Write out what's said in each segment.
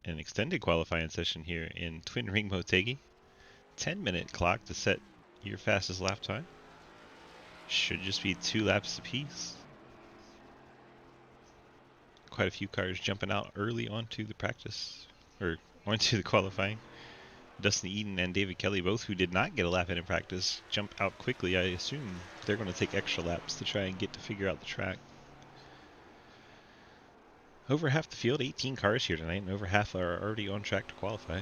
an extended qualifying session here in Twin Ring Motegi. 10-minute clock to set your fastest lap time. Should just be 2 laps apiece. Quite a few cars jumping out early onto the practice, or onto the qualifying. Dustin Eden and David Kelly, both who did not get a lap in practice, jump out quickly. I assume they're going to take extra laps to try and get to figure out the track. Over half the field, 18 cars here tonight, and over half are already on track to qualify.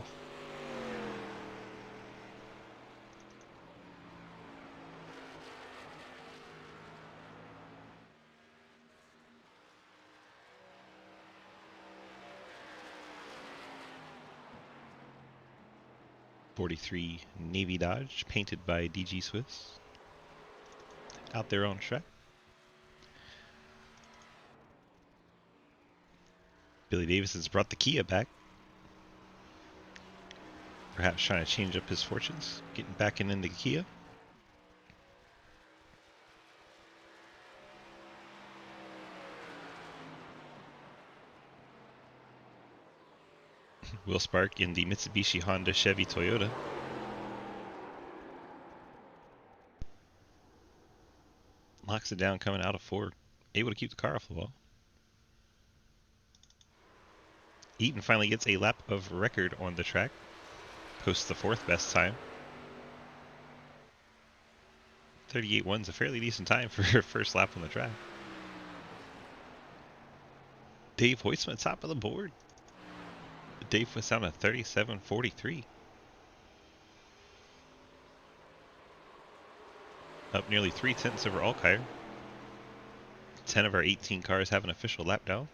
'43 Navy Dodge, painted by DG Swiss, out there on track. Billy Davison's brought the Kia back. Perhaps trying to change up his fortunes, getting back in the Kia. Will Spark in the Mitsubishi, Honda, Chevy, Toyota. Locks it down coming out of 4. Able to keep the car off the wall. Eaton finally gets a lap of record on the track. Posts the 4th best time. 38.1's a fairly decent time for her first lap on the track. Dave Hoisman top of the board. Dave was down at 37.43. Up nearly 3/10 over Alkire. 10 of our 18 cars have an official lap down.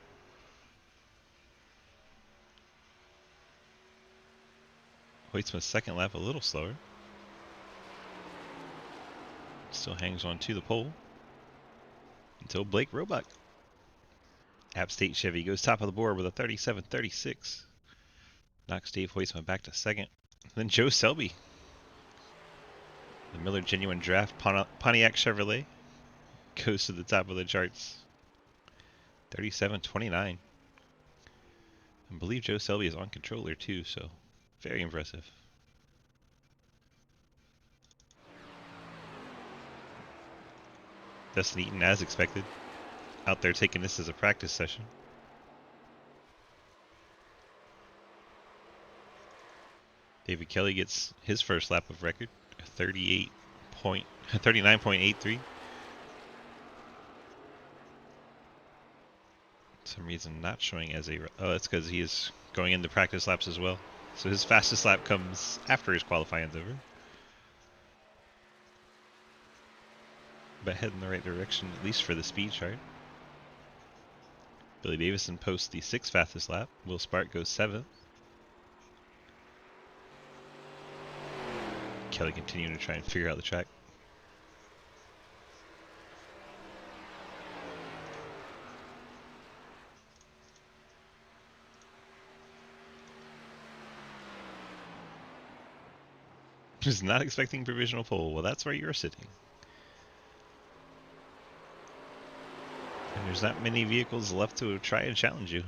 Hoisman's second lap a little slower. Still hangs on to the pole until Blake Roebuck. App State Chevy goes top of the board with a 37.36. Knocks Dave Hoisman back to second. Then Joe Selby. The Miller Genuine Draft Pontiac Chevrolet goes to the top of the charts. 37.29. I believe Joe Selby is on controller too, so very impressive. Dustin Eaton, as expected, out there taking this as a practice session. David Kelly gets his first lap of record, 39.83. Some reason not showing as a... Oh, that's because he is going into practice laps as well. So his fastest lap comes after his qualifying's over. But head in the right direction, at least for the speed chart. Billy Davison posts the 6th fastest lap. Will Spark goes 7th. Kelly continuing to try and figure out the track. Just not expecting provisional pole. Well, that's where you're sitting. And there's not many vehicles left to try and challenge you.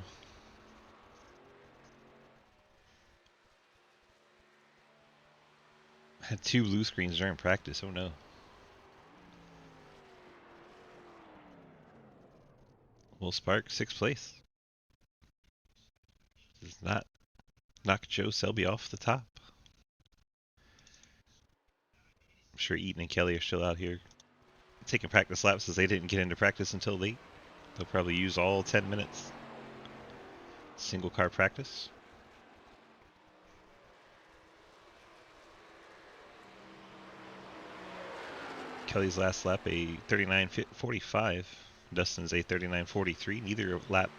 Had 2 blue screens during practice. Oh no. Will Spark 6th place. Does not knock Joe Selby off the top. I'm sure Eaton and Kelly are still out here taking practice laps as they didn't get into practice until late. They'll probably use all 10 minutes. Single car practice. Kelly's last lap a 39.45. Dustin's a 39.43. Neither lap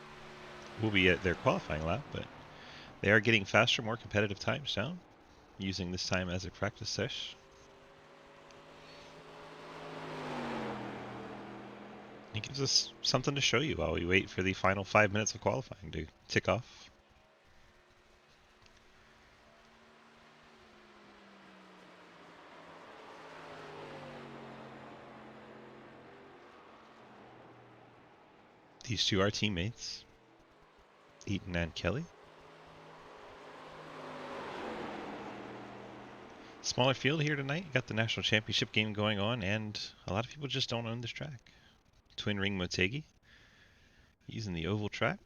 will be at their qualifying lap, but they are getting faster, more competitive times down, using this time as a practice sesh. It gives us something to show you while we wait for the final 5 minutes of qualifying to tick off. These two are teammates, Eaton and Kelly. Smaller field here tonight. Got the national championship game going on, and a lot of people just don't own this track. Twin ring Motegi using the oval track.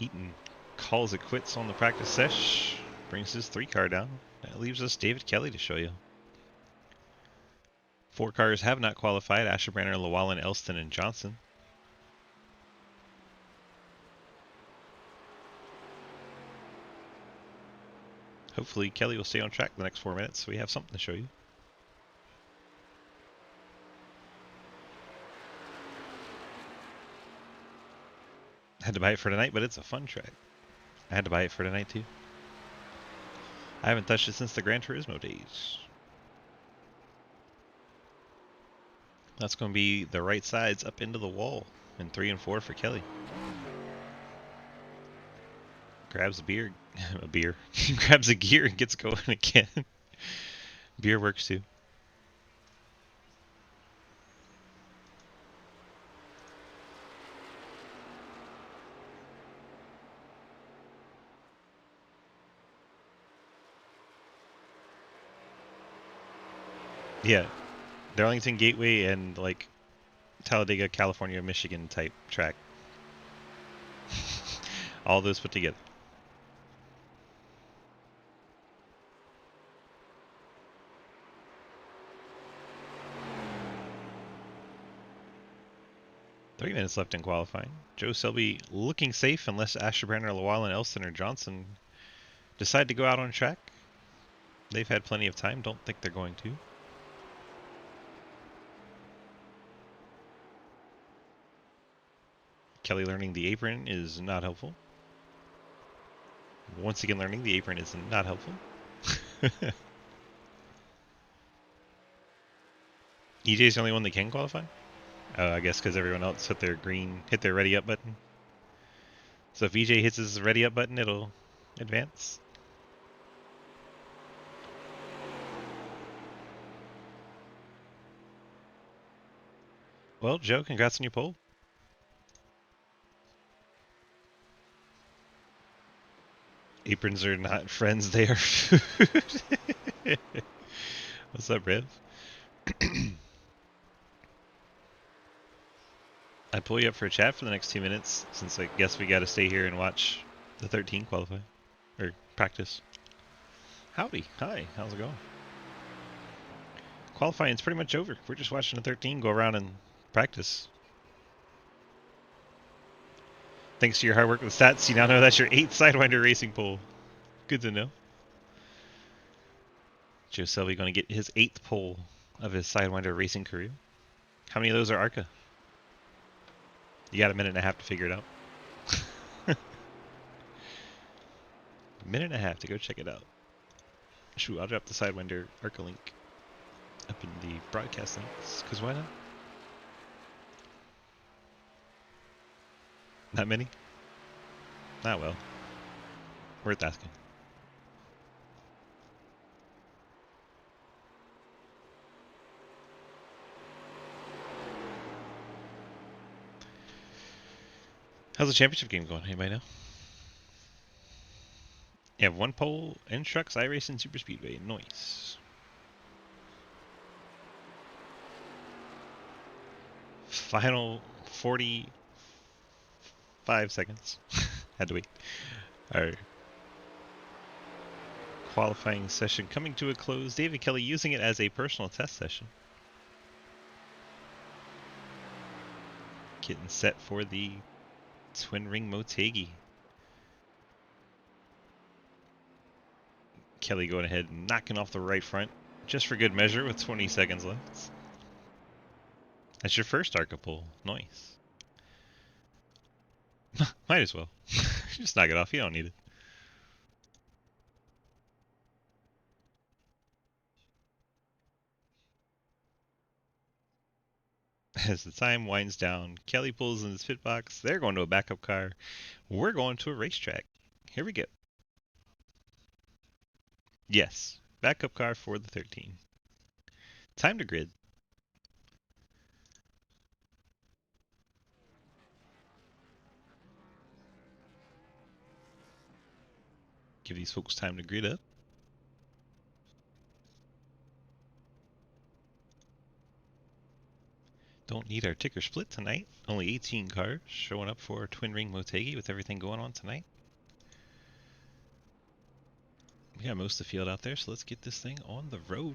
Eaton calls it quits on the practice sesh. Brings his 3-car down. That leaves us David Kelly to show you. 4 cars have not qualified. Asherbranner, Llewellyn, Elston, and Johnson. Hopefully Kelly will stay on track the next 4 minutes so we have something to show you. Had to buy it for tonight, but it's a fun track. I had to buy it for tonight too. I haven't touched it since the Gran Turismo days. That's going to be the right sides up into the wall in 3 and 4 for Kelly. Grabs a beer, grabs a gear and gets going again. Beer works too. Yeah, Darlington Gateway and like Talladega, California, Michigan type track. All those put together. Three minutes left in qualifying. Joe Selby looking safe unless Asherbranner, Llewellyn, Elston, or Johnson decide to go out on track. They've had plenty of time. Don't think they're going to. Kelly learning the apron is not helpful. Once again, learning the apron is not helpful. EJ's the only one that can qualify? I guess because everyone else hit their ready up button. So if EJ hits his ready up button, it'll advance. Well, Joe, congrats on your pole. Aprons are not friends, they are food. What's up, Rev? I pull you up for a chat for the next 2 minutes, since I guess we gotta stay here and watch the 13 qualify. Or practice. Howdy. Hi. How's it going? Qualifying's pretty much over. We're just watching the 13 go around and practice. Thanks to your hard work with stats, you now know that's your 8th Sidewinder racing pole. Good to know. Joe Selby going to get his 8th pole of his Sidewinder racing career. How many of those are ARCA? You got a minute and a half to figure it out. A minute and a half to go check it out. Shoot, I'll drop the Sidewinder ARCA link up in the broadcast links, because why not? Not many? Not well. Worth asking. How's the championship game going? Anybody know? You have 1 pole in trucks, iRacing, Super Speedway. Nice. Final 45 seconds. Had to wait. Our qualifying session coming to a close. David Kelly using it as a personal test session. Getting set for the twin ring Motegi. Kelly going ahead and knocking off the right front just for good measure with 20 seconds left. That's your first ARCA pole. Nice. Might as well. Just knock it off. You don't need it. As the time winds down, Kelly pulls in his pit box. They're going to a backup car. We're going to a racetrack. Here we go. Yes, backup car for the 13. Time to grid. Give these folks time to grid up. Don't need our ticker split tonight. Only 18 cars showing up for Twin Ring Motegi with everything going on tonight. We got most of the field out there, so let's get this thing on the road.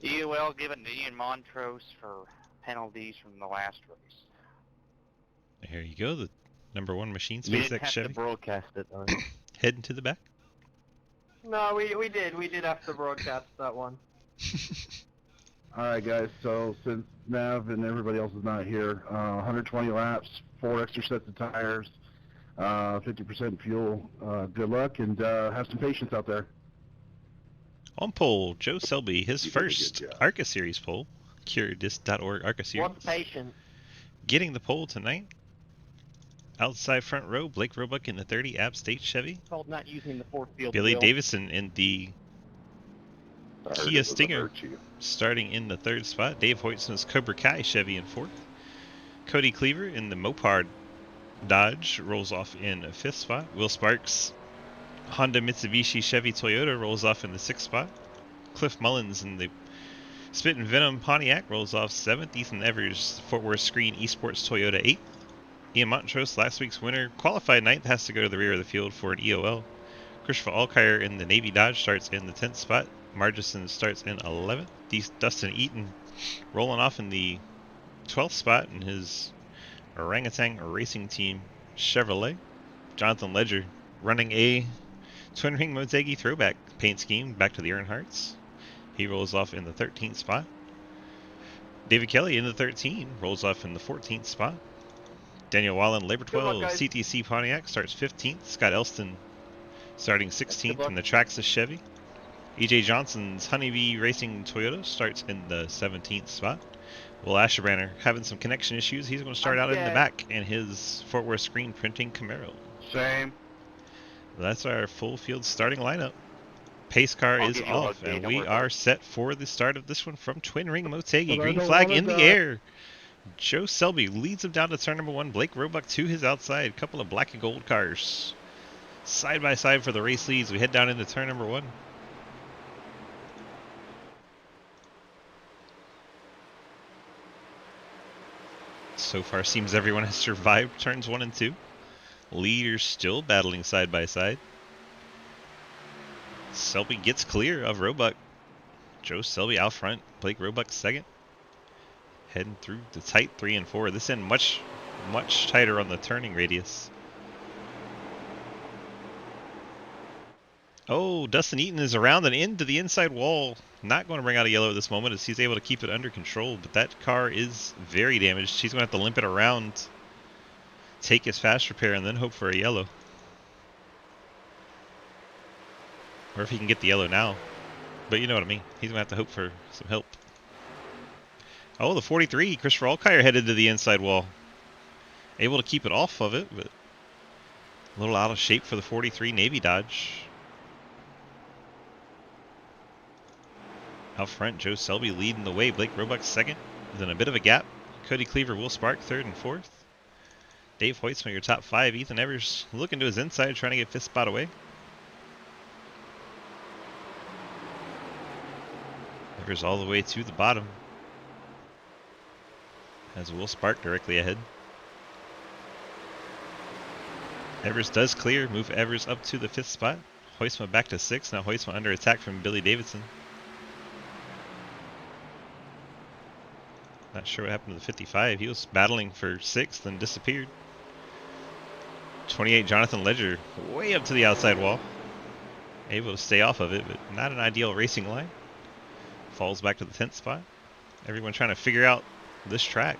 EOL given to Ian Montrose for penalties from the last race. There you go, the #1 machine We SpaceX didn't have Chevy. to broadcast it though. Heading to the back. No, we did have to broadcast that one. Alright guys, so since Nav and everybody else is not here, 120 laps, 4 extra sets of tires, 50% fuel, good luck and have some patience out there. On pole, Joe Selby, his You did a first good job. ARCA Series pole. Curedis.org ARCA Series. What's patient? Getting the pole tonight. Outside front row, Blake Roebuck in the 30 App State Chevy. Called not using the fourth field. Billy wheel. Davison in the Kia Stinger, starting in the 3rd spot. Dave Hoytsman's Cobra Kai Chevy in 4th. Cody Cleaver in the Mopar Dodge rolls off in 5th spot. Will Sparks, Honda Mitsubishi Chevy Toyota rolls off in the 6th spot. Cliff Mullins in the Spit and Venom Pontiac rolls off 7th. Ethan Evers, Fort Worth Screen Esports Toyota 8th. Ian Montrose, last week's winner, qualified 9th, has to go to the rear of the field for an EOL. Christopher Alkire in the Navy Dodge starts in the 10th spot. Margison starts in 11th. Dustin Eaton rolling off in the 12th spot in his Orangutan Racing Team Chevrolet. Jonathan Ledger running a Twin Ring Motegi throwback paint scheme back to the Earnhardts. He rolls off in the 13th spot. David Kelly in the 13 rolls off in the 14th spot. Daniel Wallen, Labor 12, CTC Pontiac starts 15th. Scott Elston starting 16th in the Traxxas Chevy. EJ Johnson's Honeybee Racing Toyota starts in the 17th spot. Will Asherbranner having some connection issues. He's going to start out in the back in his Fort Worth Screen Printing Camaro. Same. That's our full field starting lineup. Pace car is off, and we are set for the start of this one from Twin Ring Motegi. Green flag in the air. Joe Selby leads him down to turn #1. Blake Roebuck to his outside. Couple of black and gold cars. Side by side for the race leads. We head down into turn #1. So far, seems everyone has survived turns 1 and 2. Leaders still battling side by side. Selby gets clear of Roebuck. Joe Selby out front. Blake Roebuck second. Heading through the tight 3 and 4. This end much tighter on the turning radius. Oh, Dustin Eaton is around and into the inside wall. Not going to bring out a yellow at this moment as he's able to keep it under control, but that car is very damaged. He's going to have to limp it around, take his fast repair, and then hope for a yellow. Or if he can get the yellow now. But you know what I mean. He's going to have to hope for some help. Oh, the 43, Christopher Alkire headed to the inside wall. Able to keep it off of it, but a little out of shape for the 43 Navy Dodge. Out front, Joe Selby leading the way. Blake Roebuck second. Then a bit of a gap. Cody Cleaver, Will Spark third and fourth. Dave Hoytsman, your top 5. Ethan Evers looking to his inside, trying to get 5th spot away. Evers all the way to the bottom. Has Will Spark directly ahead. Evers does clear. Move Evers up to the 5th spot. Hoytsman back to 6th. Now Hoytsman under attack from Billy Davidson. Not sure what happened to the 55. He was battling for 6th and disappeared. 28 Jonathan Ledger way up to the outside wall. Able to stay off of it, but not an ideal racing line. Falls back to the 10th spot. Everyone trying to figure out this track.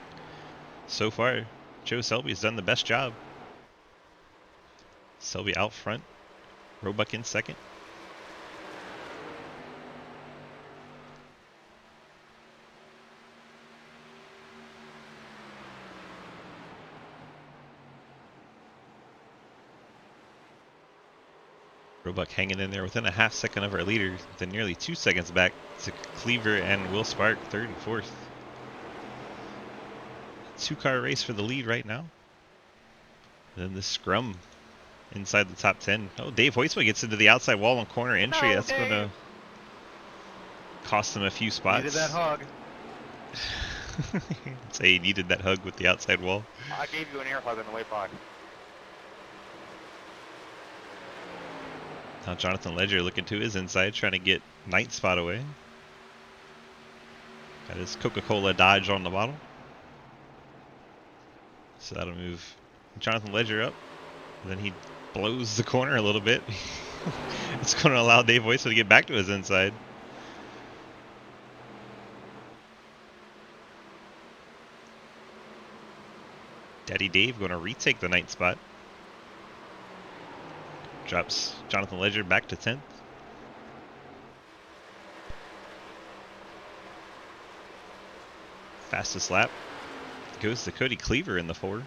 So far, Joe Selby has done the best job. Selby out front. Roebuck in second. Roebuck hanging in there within a half second of our leader, then nearly 2 seconds back to Cleaver and Will Spark, 3rd and 4th. 2-car race for the lead right now. And then the scrum inside the top 10. Oh, Dave Hoytsman gets into the outside wall and corner entry. No, That's going to cost him a few spots. Needed that hog. Say he needed that hug with the outside wall. I gave you an air hug on the way by. Now Jonathan Ledger looking to his inside, trying to get ninth spot away. Got his Coca-Cola Dodge on the bottom. So that'll move Jonathan Ledger up. Then he blows the corner a little bit. It's going to allow Dave Voiso to get back to his inside. Daddy Dave going to retake the ninth spot. Drops Jonathan Ledger back to 10th. Fastest lap goes to Cody Cleaver in the 4.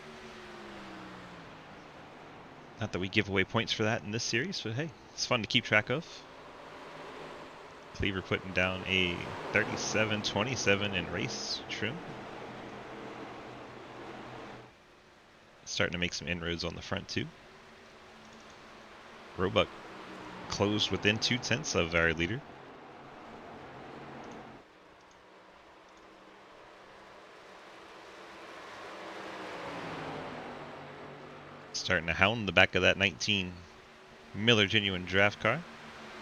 Not that we give away points for that in this series, but hey, it's fun to keep track of. Cleaver putting down a 37.27 in race trim. Starting to make some inroads on the front too. Roebuck closed within 0.2 of our leader. Starting to hound the back of that 19 Miller Genuine draft car.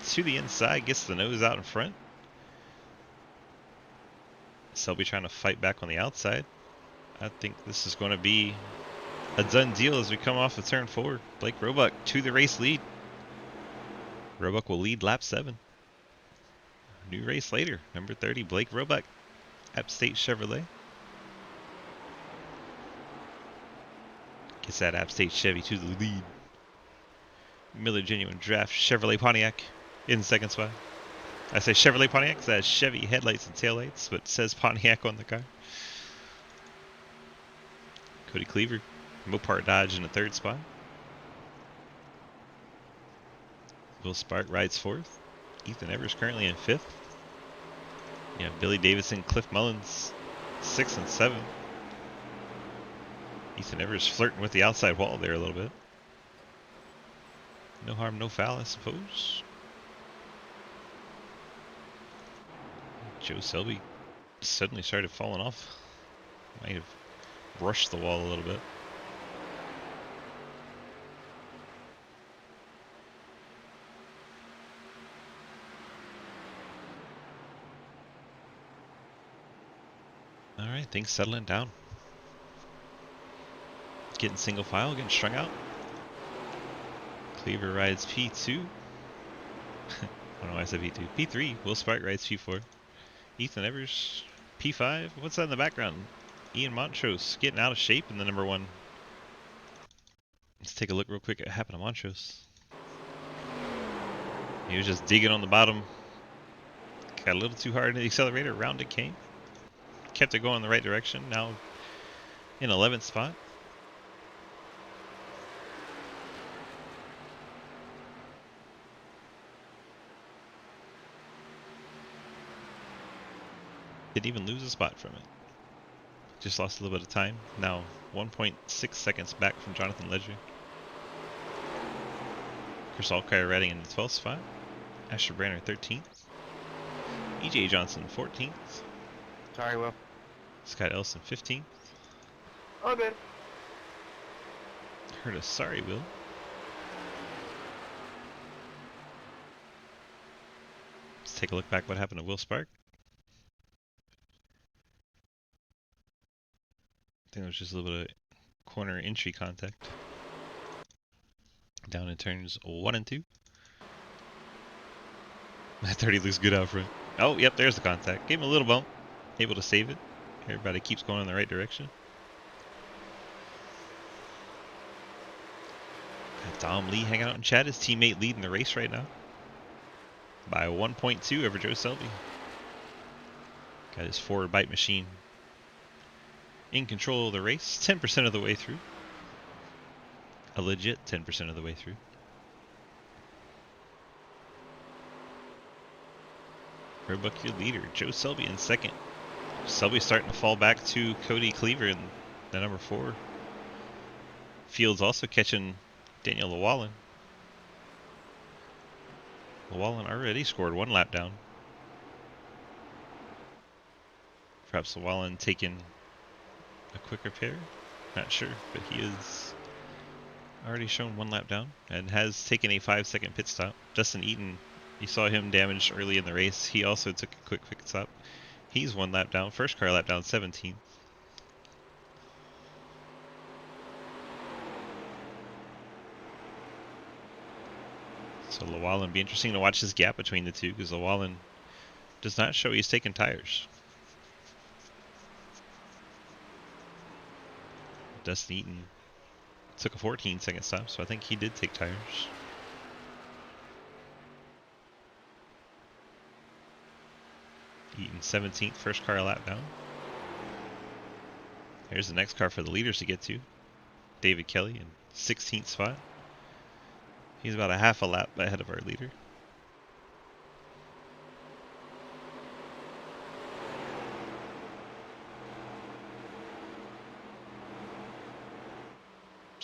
To the inside, gets the nose out in front. Selby trying to fight back on the outside. I think this is going to be a done deal as we come off of turn 4. Blake Roebuck to the race lead. Roebuck will lead lap 7. New race later, number 30, Blake Roebuck, App State Chevrolet. Gets that App State Chevy to the lead. Miller Genuine Draft Chevrolet Pontiac in second spot. I say Chevrolet Pontiac because that has Chevy headlights and taillights, but it says Pontiac on the car. Cody Cleaver, Mopar Dodge in the 3rd spot. Will Spark rides 4th. Ethan Evers currently in 5th. You have Billy Davidson, Cliff Mullins, 6th and 7th. Ethan Evers flirting with the outside wall there a little bit. No harm, no foul, I suppose. Joe Selby suddenly started falling off. Might have brushed the wall a little bit. Alright, things settling down. Getting single file, getting strung out. Cleaver rides P2. I don't know why I said P2. P3. Will Spark rides P4. Ethan Evers P5. What's that in the background? Ian Montrose getting out of shape in the number 1. Let's take a look real quick at what happened to Montrose. He was just digging on the bottom. Got a little too hard in the accelerator. Round it came. Kept it going in the right direction. Now in 11th spot. Didn't even lose a spot from it. Just lost a little bit of time. Now 1.6 seconds back from Jonathan Ledger. Chris Alkire riding in the 12th spot. Asher Branner 13th. EJ Johnson 14th. Sorry, Will. Scott Elson 15th. Oh, good. Heard a sorry, Will. Let's take a look back what happened to Will Spark. I think it was just a little bit of corner entry contact. Down in turns 1 and 2. That 30 looks good out front. Oh, yep, there's the contact. Gave him a little bump. Able to save it. Everybody keeps going in the right direction. Got Dom Lee hanging out in chat. His teammate leading the race right now. By 1.2 over Joe Selby. Got his forward bite machine in control of the race. 10% of the way through. A legit 10% of the way through. Roebuck your leader. Joe Selby in second. Selby starting to fall back to Cody Cleaver in the number 4. Fields also catching Daniel Llewellyn. Llewellyn already scored 1 lap down Perhaps Llewellyn taking a quick repair? Not sure, but he is already shown 1 lap down and has taken a 5-second pit stop. Dustin Eaton, you saw him damaged early in the race. He also took a quick pit stop. He's 1 lap down. First car lap down, 17th. So Llewellyn, be interesting to watch his gap between the two, because Llewellyn does not show he's taken tires. Dustin Eaton took a 14-second stop, so I think he did take tires. Eaton 17th, first car lap down. Here's the next car for the leaders to get to. David Kelly in 16th spot. He's about a half a lap ahead of our leader.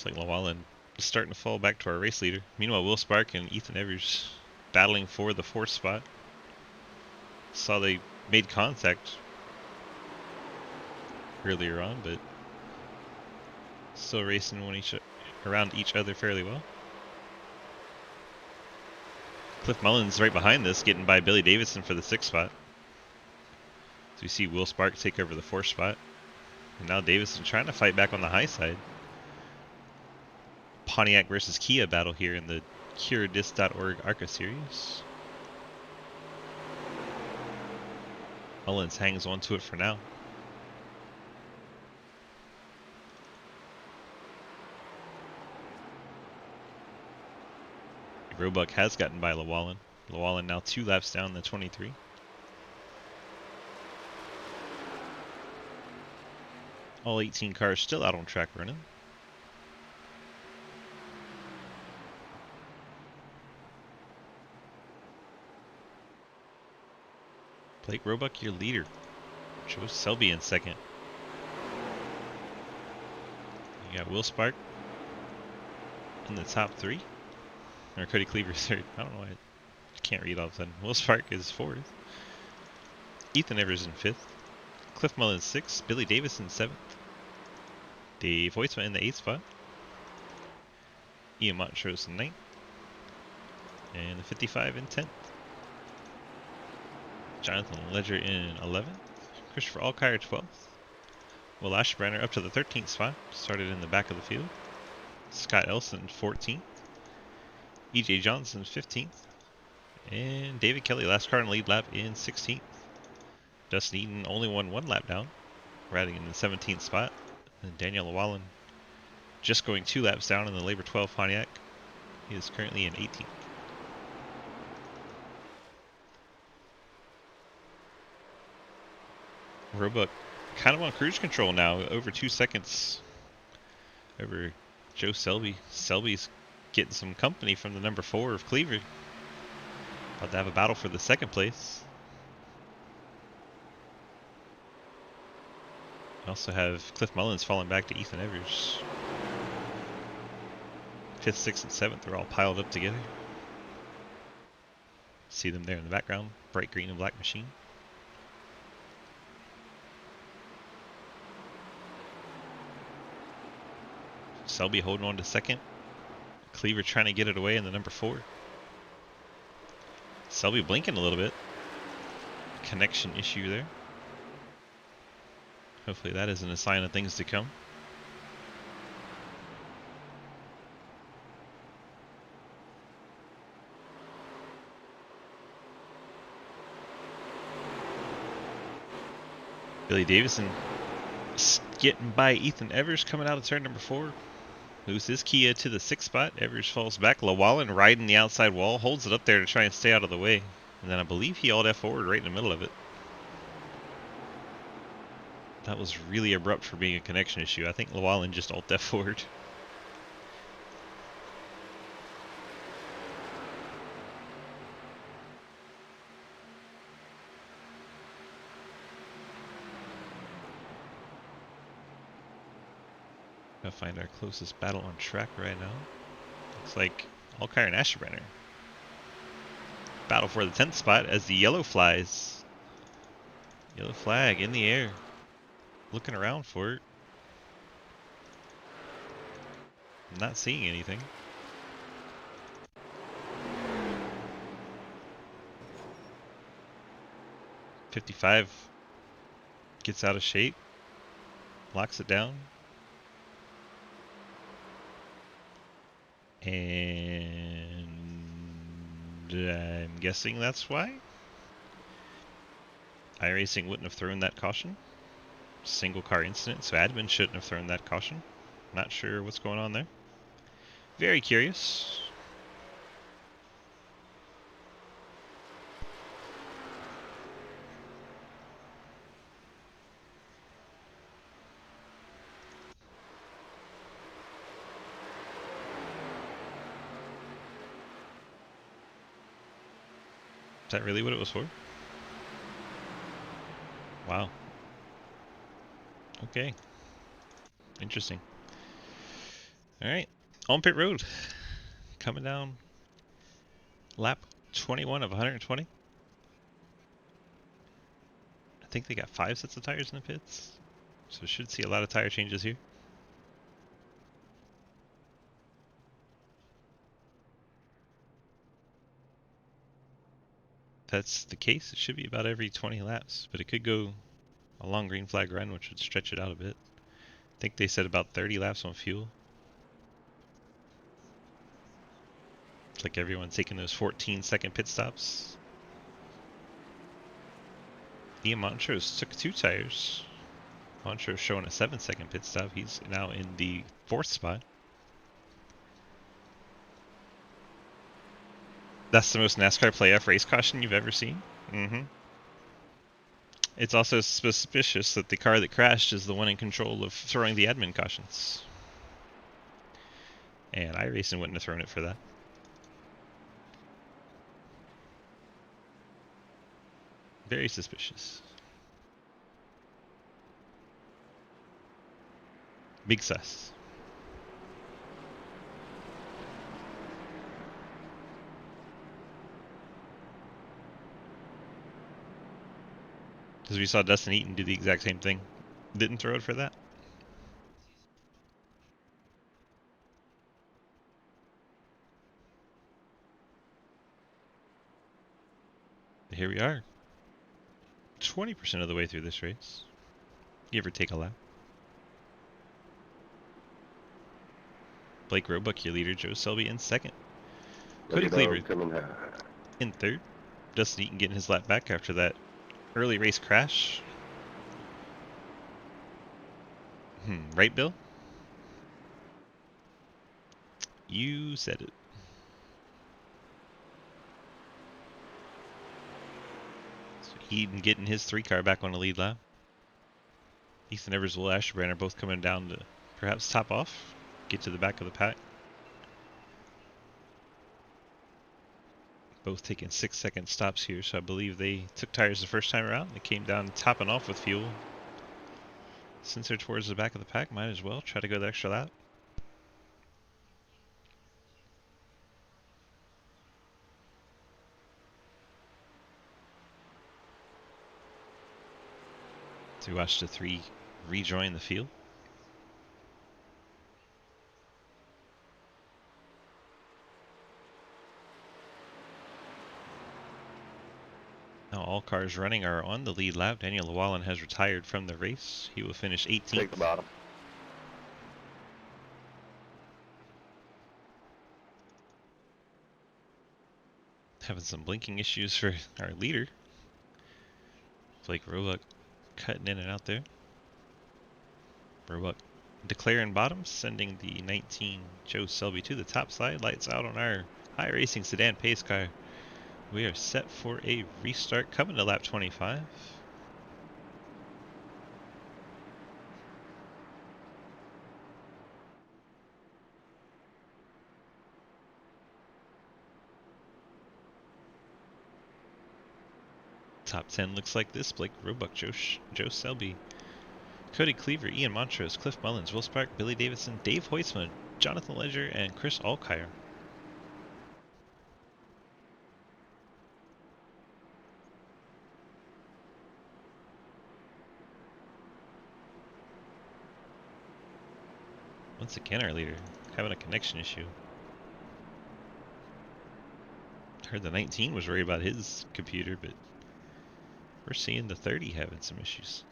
Looks like Llewellyn is starting to fall back to our race leader. Meanwhile, Will Spark and Ethan Evers battling for the 4th spot. Saw they made contact earlier on, but still racing around each other fairly well. Cliff Mullins right behind this, getting by Billy Davidson for the 6th spot. So we see Will Spark take over the 4th spot. And now Davidson trying to fight back on the high side. Pontiac versus Kia battle here in the CureDisc.org ARCA series. Mullins hangs on to it for now. Roebuck has gotten by Llewellyn. Llewellyn now 2 laps down the 23. All 18 cars still out on track running. Blake Roebuck, your leader. Joe Selby in 2nd. You got Will Spark in the top 3. Or Cody Cleaver 3rd. I don't know why I can't read all of a sudden. Will Spark is 4th. Ethan Evers in 5th. Cliff Mullins 6th. Billy Davidson 7th. Dave Hoytsma in the 8th spot. Ian Montrose in 9th. And the 55 in 10th. Jonathan Ledger in 11th. Christopher Alkire 12th. Will Ashbrenner up to the 13th spot. Started in the back of the field. Scott Elson 14th. EJ Johnson 15th. And David Kelly, last car in the lead lap, in 16th. Dustin Eaton only won 1 lap down, riding in the 17th spot. And Daniel Llewellyn just going 2 laps down in the Labor 12 Pontiac. He is currently in 18th. Roebuck kind of on cruise control now, over 2 seconds over Joe Selby. Selby's getting some company from the number 4 of Cleaver. About to have a battle for the 2nd place. We also have Cliff Mullins falling back to Ethan Evers. 5th, 6th, and 7th are all piled up together. See them there in the background, bright green and black machine. Selby holding on to 2nd. Cleaver trying to get it away in the number 4. Selby blinking a little bit. Connection issue there. Hopefully that isn't a sign of things to come. Billy Davison getting by Ethan Evers coming out of turn number 4. Moves his Kia to the 6th spot. Evers falls back. Llewellyn riding the outside wall. Holds it up there to try and stay out of the way. And then I believe he Alt F forward right in the middle of it. That was really abrupt for being a connection issue. I think Llewellyn just Alt F forward. Gotta find our closest battle on track right now. Looks like Alkire and Ashbrenner. Battle for the 10th spot as the yellow flies Yellow flag in the air. Looking around for it. Not seeing anything. .55 gets out of shape. Locks it down. And I'm guessing that's why. iRacing wouldn't have thrown that caution. Single car incident, so admin shouldn't have thrown that caution. Not sure what's going on there. Very curious. Is that really what it was for? Wow. Okay. Interesting. Alright. On pit road. Coming down lap 21 of 120. I think they got 5 sets of tires in the pits. So should see a lot of tire changes here. If that's the case, it should be about every 20 laps, but it could go a long green flag run, which would stretch it out a bit. I think they said about 30 laps on fuel. It's like everyone's taking those 14-second pit stops. Ian Montrose took 2 tires. Montrose showing a 7-second pit stop. He's now in the 4th spot. That's the most NASCAR playoff race caution you've ever seen? Mm-hmm. It's also suspicious that the car that crashed is the one in control of throwing the admin cautions. And iRacing wouldn't have thrown it for that. Very suspicious. Big sus. Because we saw Dustin Eaton do the exact same thing. Didn't throw it for that. Here we are. 20% of the way through this race. Give or take a lap. Blake Roebuck, your leader. Joe Selby in 2nd. Cody Cleaver in 3rd. Dustin Eaton getting his lap back after that early race crash. Right, Bill? You said it. So Eaton getting his 3 car back on the lead lap. Ethan Evers and Will Asherbrand are both coming down to perhaps top off. Get to the back of the pack. Both taking 6-second stops here, so I believe they took tires the first time around. They came down topping off with fuel. Since they're towards the back of the pack, might as well try to go the extra lap. To watch the 3 rejoin the field. Now all cars running are on the lead lap. Daniel Llewellyn has retired from the race. He will finish 18th. Take the bottom. Having some blinking issues for our leader. Blake Roebuck cutting in and out there. Roebuck declaring bottom, sending the 19 Joe Selby to the top side. Lights out on our iRacing sedan pace car. We are set for a restart coming to lap 25. Top 10 looks like this. Blake Roebuck, Joe Selby, Cody Cleaver, Ian Montrose, Cliff Mullins, Will Spark, Billy Davidson, Dave Hoytsman, Jonathan Ledger, and Chris Alkire. Once again, our leader having a connection issue. Heard the 19 was worried about his computer, but we're seeing the 30 having some issues.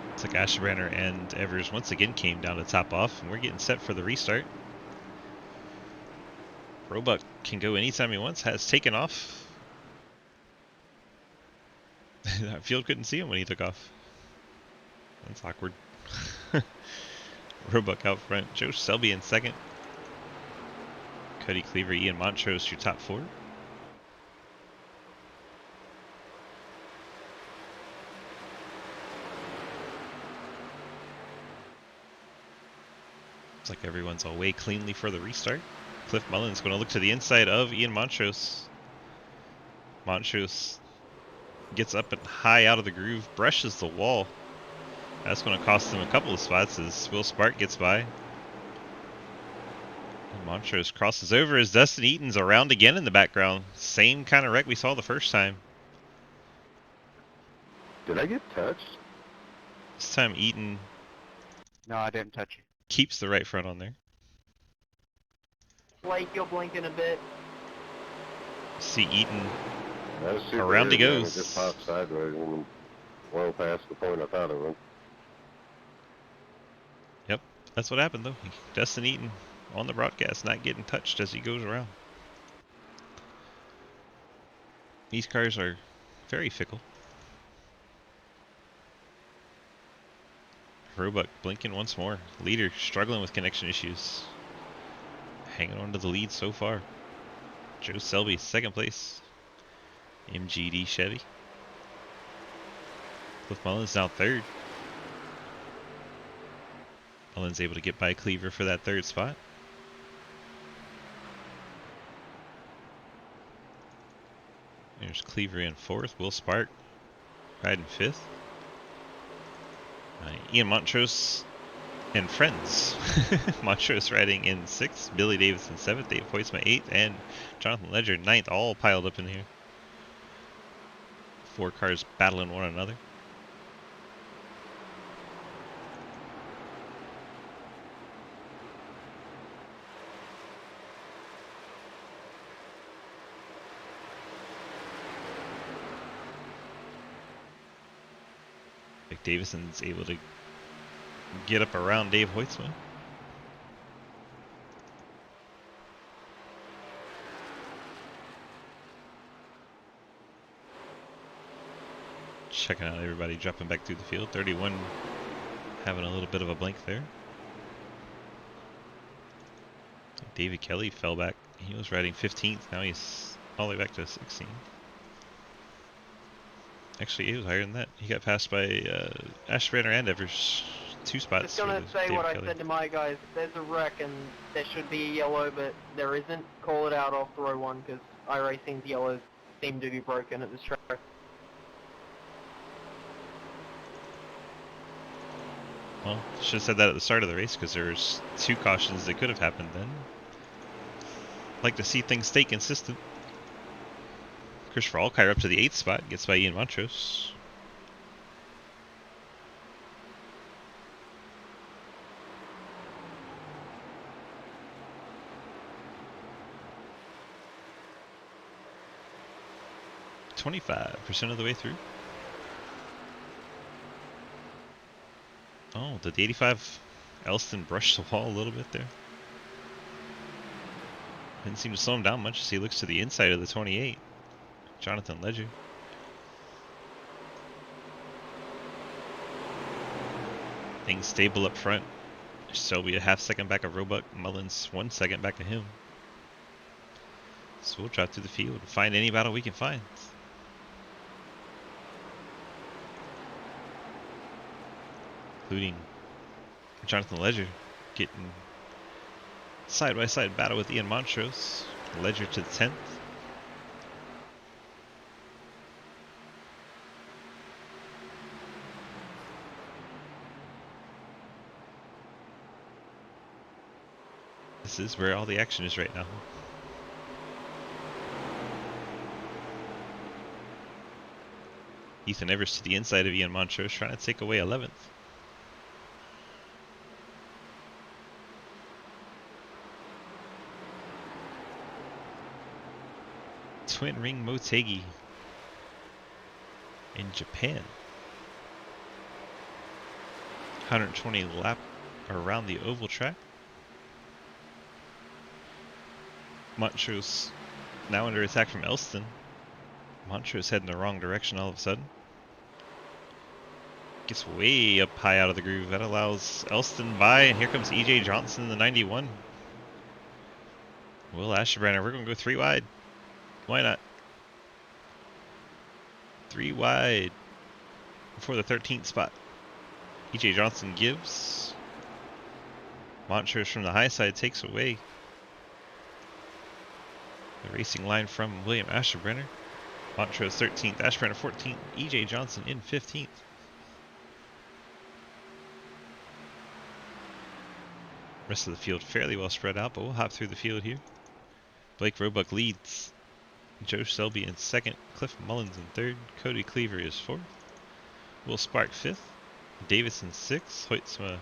Looks like Ashbrenner and Evers once again came down to top off, and we're getting set for the restart. Roebuck can go anytime he wants, has taken off. That field couldn't see him when he took off. That's awkward. Roebuck out front, Joe Selby in second. Cody Cleaver, Ian Montrose, your top four. Looks like everyone's away cleanly for the restart. Cliff Mullins going to look to the inside of Ian Montrose. Montrose gets up and high out of the groove, brushes the wall. That's going to cost him a couple of spots as Will Spark gets by. And Montrose crosses over as Dustin Eaton's around again in the background. Same kind of wreck we saw the first time. Did I get touched? This time Eaton No, I didn't touch you. keeps the right front on there. Blake, you're blinking a bit. See Eaton That was super Around he weird, man. goes. It just popped sideways and well past the point I thought it would. Yep, that's what happened though. Dustin Eaton on the broadcast not getting touched as he goes around. These cars are very fickle. Roebuck blinking once more. Leader struggling with connection issues. Hanging on to the lead so far. Joe Selby, second place. MGD Chevy. Cliff Mullins now third. Mullins able to get by Cleaver for that third spot. There's Cleaver in fourth. Will Spark riding fifth. Ian Montrose and friends. Montrose riding in sixth. Billy Davidson seventh. Dave Hoytsma eighth. And Jonathan Ledger ninth. All piled up in here. Four cars battling one another. Vic Davison's able to get up around Dave Hoytsma. Checking out everybody dropping back through the field. 31 having a little bit of a blink there. Davey Kelly fell back. He was riding 15th. Now he's all the way back to 16th. Actually, he was higher than that. He got passed by Ashbrenner and Evers. 2 spots. Just gonna for say David what I Kelly. said to my guys. If there's a wreck and there should be a yellow, but there isn't, call it out off row one, because iRacing's yellows seem to be broken at this track. Well, should have said that at the start of the race because there was 2 cautions that could have happened then. Like to see things stay consistent. Christopher Alkire up to the 8th spot, gets by Ian Montrose. %25 of the way through. Oh, did the 85 Elston brush the wall a little bit there? Didn't seem to slow him down much as he looks to the inside of the 28. Jonathan Ledger. Things stable up front. Selby a half second back of Roebuck. Mullins 1 second back of him. So we'll drop through the field and find any battle we can find. Including Jonathan Ledger getting side-by-side battle with Ian Montrose. Ledger to the 10th. This is where all the action is right now. Ethan Evers to the inside of Ian Montrose, trying to take away 11th. Twin Ring Motegi in Japan. 120 lap around the oval track. Montrose now under attack from Elston. Montrose heading the wrong direction all of a sudden. Gets way up high out of the groove. That allows Elston by, and here comes EJ Johnson, the 91. Will Asherbrenner, we're going to go 3 wide. Why not? 3 wide before the 13th spot. EJ Johnson gives. Montrose from the high side takes away the racing line from William Asherbrenner. Montrose 13th, Asherbrenner 14th, EJ Johnson in 15th. Rest of the field fairly well spread out, but we'll hop through the field here. Blake Roebuck leads. Joe Selby in 2nd, Cliff Mullins in 3rd, Cody Cleaver is 4th, Will Spark 5th, Davison 6th, Hoytsma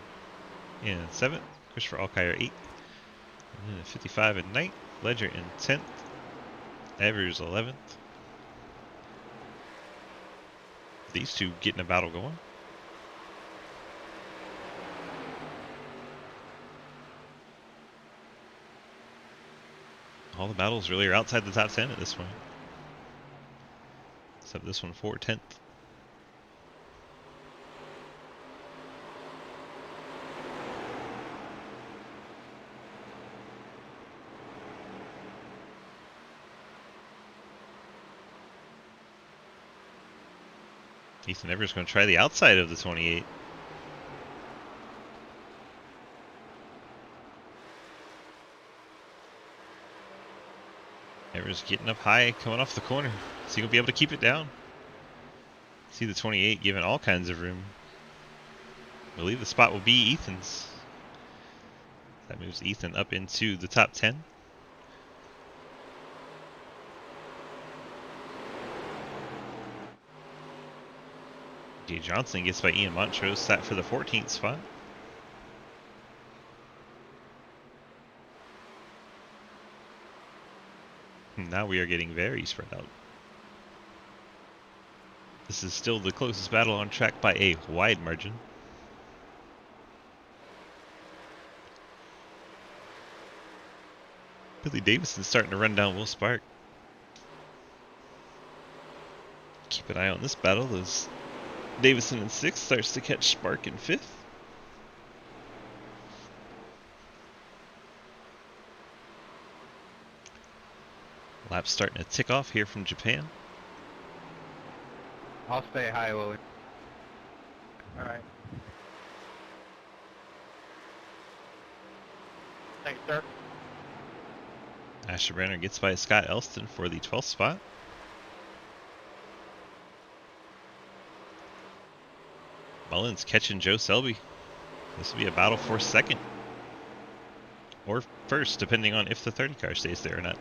in 7th, Christopher Alkire 8th, and then 55 in 9th, Ledger in 10th, Evers 11th. These two getting a battle going. All the battles really are outside the top 10 at this point. Except this one for 10th. Ethan Evers going to try the outside of the 28. Evers getting up high, coming off the corner. Is he going to be able to keep it down? See the 28 giving all kinds of room. I believe the spot will be Ethan's. That moves Ethan up into the top 10. Jay Johnson gets by Ian Montrose, set for the 14th spot. Now we are getting very spread out. This is still the closest battle on track by a wide margin. Billy Davison's starting to run down Will Spark. Keep an eye on this battle as Davison in 6th starts to catch Spark in 5th. Laps starting to tick off here from Japan. I'll stay high, Willie. Alright. Thanks, sir. Asherbrenner gets by Scott Elston for the 12th spot. Mullins catching Joe Selby. This will be a battle for 2nd. Or 1st, depending on if the 30 car stays there or not.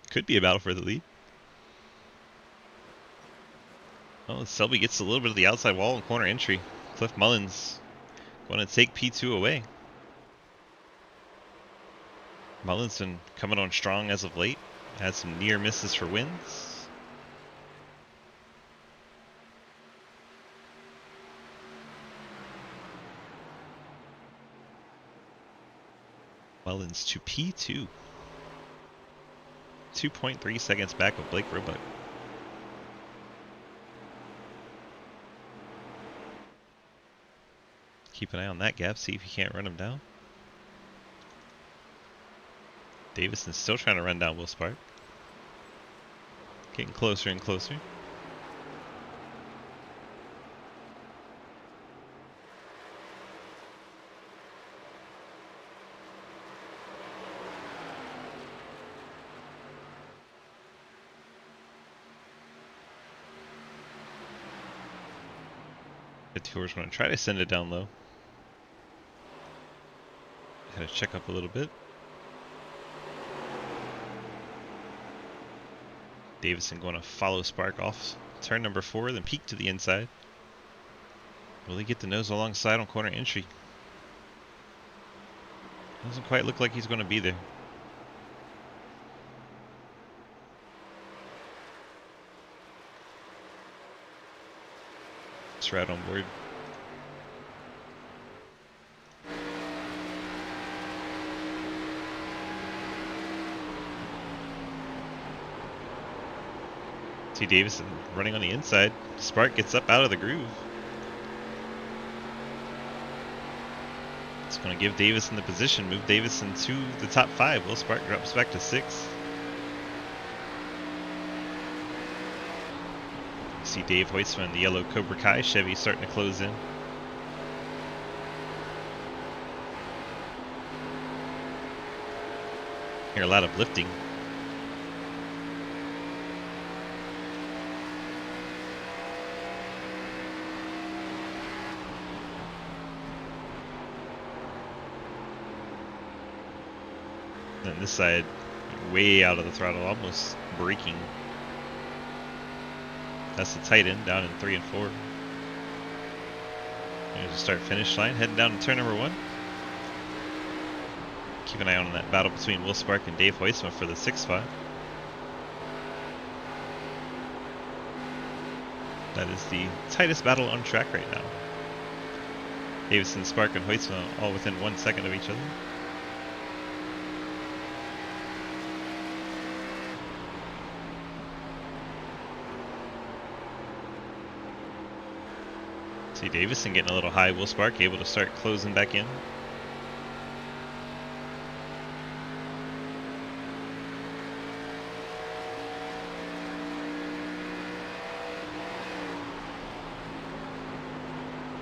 Could be a battle for the lead. Well, Selby gets a little bit of the outside wall and corner entry. Cliff Mullins going to take P2 away. Mullins been coming on strong as of late. Had some near misses for wins. Mullins to P2. 2.3 seconds back of Blake Roebuck. Keep an eye on that gap, see if he can't run him down. Davison's still trying to run down Will Spark. Getting closer and closer. Tour's going to try to send it down low. Had to check up a little bit. Davison going to follow Spark off turn number 4, then peek to the inside. Will he get the nose alongside on corner entry? Doesn't quite look like he's going to be there. It's right on board. T. Davison running on the inside. Spark gets up out of the groove. It's going to give Davison the position, move Davison to the top 5. Will Spark drops back to 6. See Dave Hoytsman, the yellow Cobra Kai Chevy, starting to close in. Hear a lot of lifting. And this side, way out of the throttle, almost braking. That's the tight end, down in 3 and 4. There's the start-finish line, heading down to turn number 1. Keep an eye on that battle between Will Spark and Dave Hoytsma for the 6th spot. That is the tightest battle on track right now. Davison, Spark, and Hoytsma all within 1 second of each other. See Davison getting a little high. Will Spark able to start closing back in.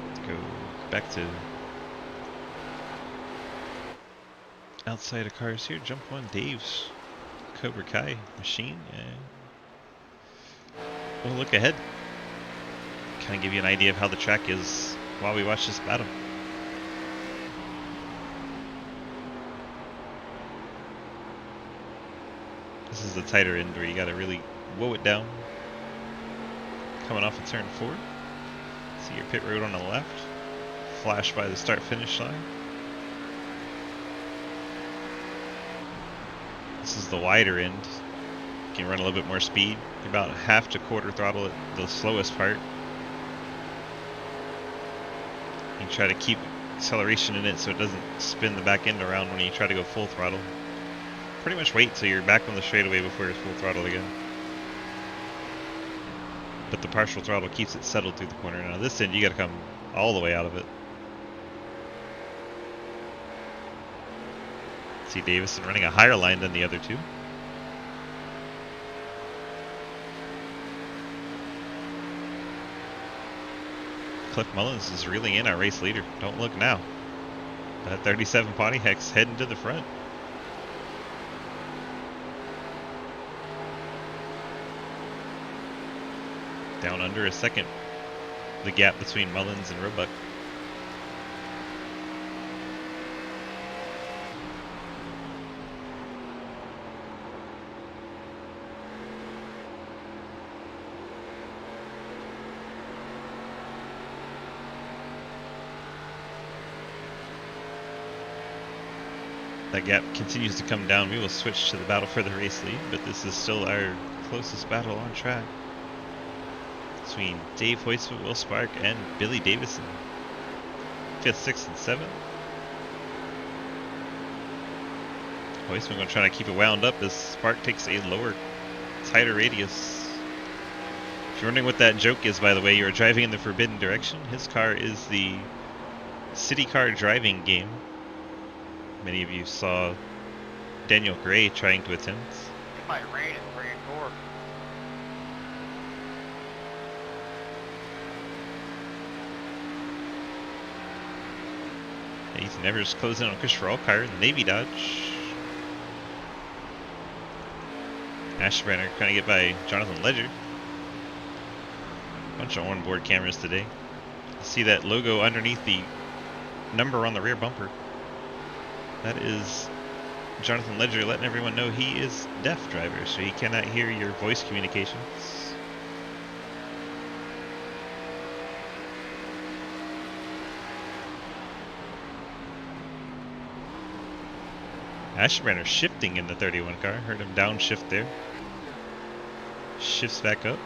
Let's go back to outside of cars here. Jump on Dave's Cobra Kai machine and we'll look ahead. Kind of give you an idea of how the track is while we watch this battle. This is the tighter end where you got to really woe it down. Coming off of turn 4. See your pit road on the left. Flash by the start-finish line. This is the wider end. You can run a little bit more speed. About half to quarter throttle at the slowest part. You try to keep acceleration in it so it doesn't spin the back end around when you try to go full throttle. Pretty much wait till you're back on the straightaway before you're full throttle again. But the partial throttle keeps it settled through the corner. Now this end you gotta come all the way out of it. See Davison running a higher line than the other two. Cliff Mullins is reeling in our race leader. Don't look now. That 37 Pontiac's heading to the front. Down under a second, the gap between Mullins and Roebuck. That gap continues to come down. We will switch to the battle for the race lead, but this is still our closest battle on track. Between Dave Hoytsma, Will Spark, and Billy Davison. 5th, 6th, and 7th. Hoytsma going to try to keep it wound up as Spark takes a lower, tighter radius. If you're wondering what that joke is, by the way, you're driving in the forbidden direction. His car is the city car driving game. Many of you saw Daniel Gray trying to attempt. It might rain in 3 and 4. Ethan Evers closing on Christopher Alkire in the Navy Dodge. Ashbrenner trying to get by Jonathan Ledger. Bunch of onboard cameras today. See that logo underneath the number on the rear bumper. That is Jonathan Ledger letting everyone know he is deaf driver, so he cannot hear your voice communications. Ashenbrenner shifting in the 31 car. Heard him downshift there. Shifts back up.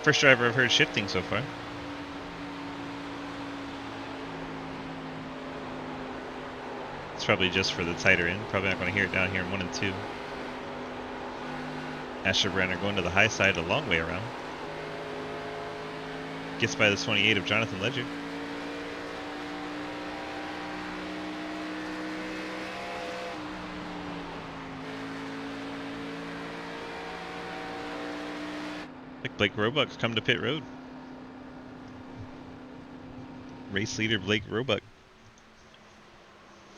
First driver I've heard shifting so far. It's probably just for the tighter end. Probably not going to hear it down here in 1 and 2. Ashenbrenner going to the high side a long way around. Gets by the 28 of Jonathan Ledger. Like Blake Roebuck's come to pit road. Race leader Blake Roebuck.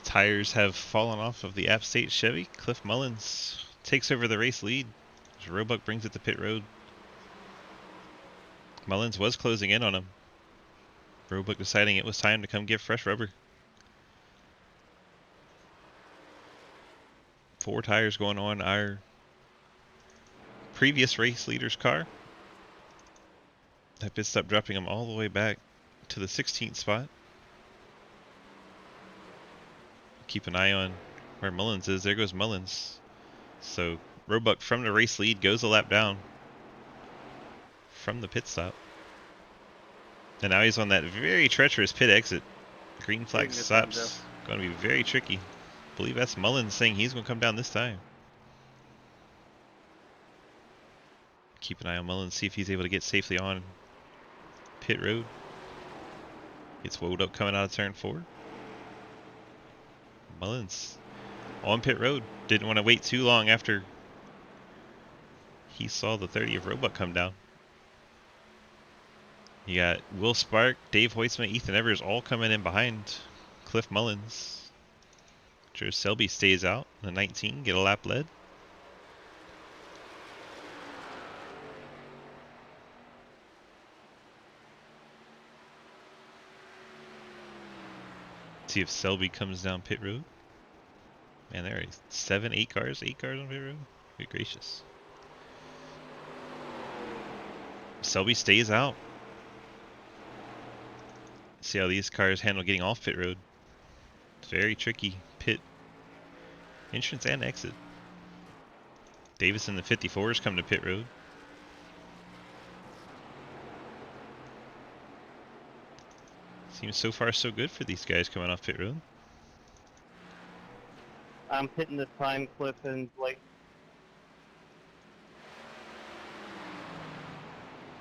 Tires have fallen off of the App State Chevy. Cliff Mullins takes over the race lead as Roebuck brings it to pit road. Mullins was closing in on him. Roebuck deciding it was time to come get fresh rubber. 4 tires going on our previous race leader's car. That pit stop dropping him all the way back to the 16th spot. Keep an eye on where Mullins is. There goes Mullins. So Roebuck from the race lead goes a lap down from the pit stop. And now he's on that very treacherous pit exit. Green flag stops. Going to be very tricky. I believe that's Mullins saying he's going to come down this time. Keep an eye on Mullins, see if he's able to get safely on pit road. Gets woed up coming out of turn 4. Mullins on pit road. Didn't want to wait too long after he saw the 30 of Roebuck come down. You got Will Spark, Dave Hoisman, Ethan Evers all coming in behind Cliff Mullins. Joe Selby stays out. The 19, get a lap led. See if Selby comes down pit road. Man, there are 7, 8 cars on pit road. Good gracious. Selby stays out. See how these cars handle getting off pit road. It's very tricky. Pit entrance and exit. Davis in the 54s come to pit road. Seems so far so good for these guys coming off pit road. I'm pitting this time, Cliff and Blake.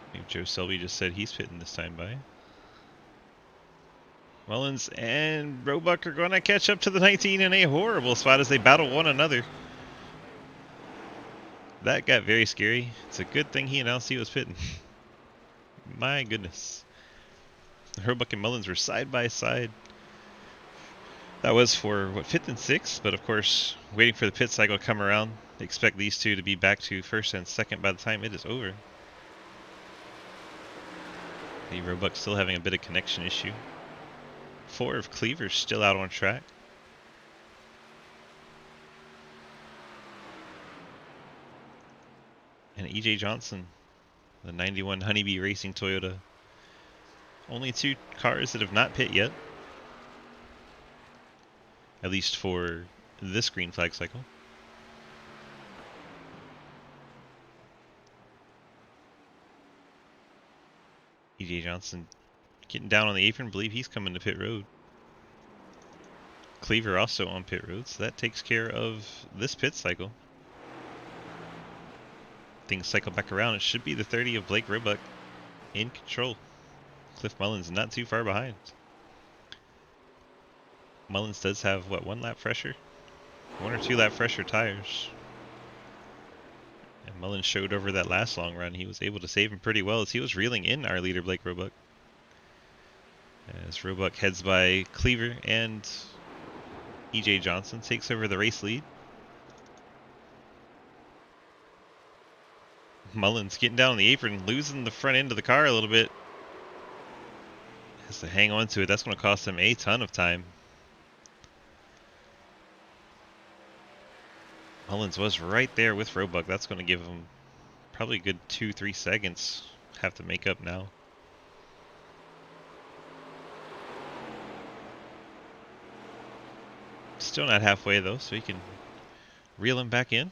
I think Joe Selby just said he's pitting this time by. Mullins and Roebuck are going to catch up to the 19 in a horrible spot as they battle one another. That got very scary. It's a good thing he announced he was pitting. My goodness. Roebuck and Mullins were side by side. That was for, what, 5th and 6th? But of course, waiting for the pit cycle to come around. They expect these two to be back to 1st and 2nd by the time it is over. The Roebuck still having a bit of connection issue. 4 of Cleaver's still out on track. And EJ Johnson, the 91 Honeybee Racing Toyota. Only 2 cars that have not pit yet. At least for this green flag cycle. EJ Johnson getting down on the apron. Believe he's coming to pit road. Cleaver also on pit road, so that takes care of this pit cycle. Things cycle back around. It should be the 30 of Blake Roebuck in control. Cliff Mullins not too far behind. Mullins does have, what, 1 lap fresher? 1 or 2 lap fresher tires. And Mullins showed over that last long run. He was able to save him pretty well as he was reeling in our leader, Blake Roebuck. As Roebuck heads by Cleaver and EJ Johnson takes over the race lead. Mullins getting down on the apron, losing the front end of the car a little bit. Has to hang on to it. That's going to cost him a ton of time. Mullins was right there with Roebuck. That's going to give him probably a good 2-3 seconds. Have to make up now. Still not halfway though, so he can reel him back in.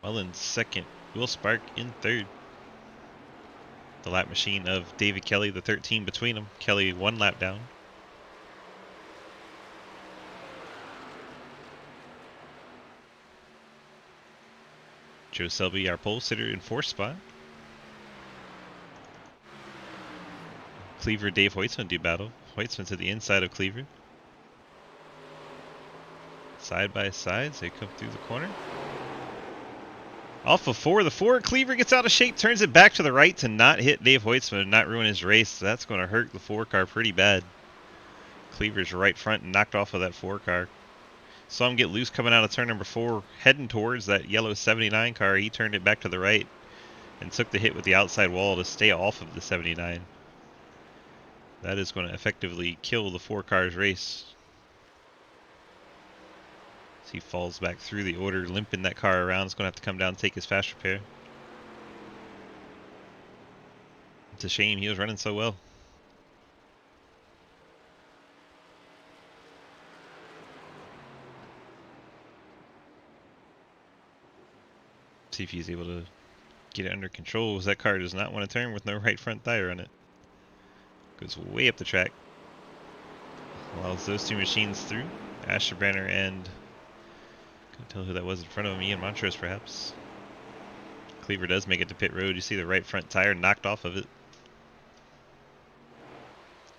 Mullins second. Will Spark in third. The lap machine of David Kelly, the 13 between them. Kelly 1 lap down. Joe Selby, our pole sitter, in 4th spot. Cleaver, Dave Hoytsman do battle. Hoytsman to the inside of Cleaver. Side by side, they come through the corner. Off of 4, the 4, Cleaver gets out of shape, turns it back to the right to not hit Dave Hoytsman and not ruin his race. So that's going to hurt the 4 car pretty bad. Cleaver's right front and knocked off of that 4 car. Saw him get loose coming out of turn number 4, heading towards that yellow 79 car. He turned it back to the right and took the hit with the outside wall to stay off of the 79. That is going to effectively kill the 4 car's race. As he falls back through the order, limping that car around. He's going to have to come down and take his fast repair. It's a shame, he was running so well. See if he's able to get it under control, as that car does not want to turn with no right front tire on it. Goes way up the track. Allows those 2 machines through. Asherbrenner and... Couldn't tell who that was in front of him. Ian Montrose, perhaps. Cleaver does make it to pit road. You see the right front tire knocked off of it.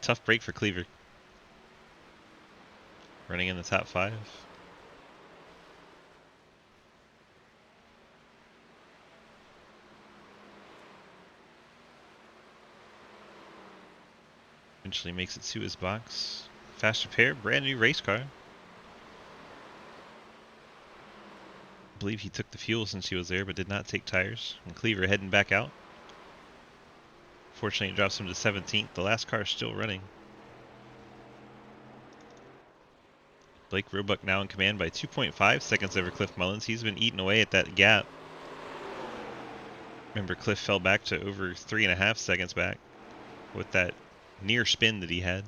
Tough break for Cleaver. Running in the top 5. Eventually makes it to his box. Fast repair, brand new race car. I believe he took the fuel since he was there, but did not take tires. And Cleaver heading back out. Fortunately, it drops him to 17th. The last car is still running. Blake Roebuck now in command by 2.5 seconds over Cliff Mullins. He's been eating away at that gap. Remember, Cliff fell back to over 3.5 seconds back with that near spin that he had.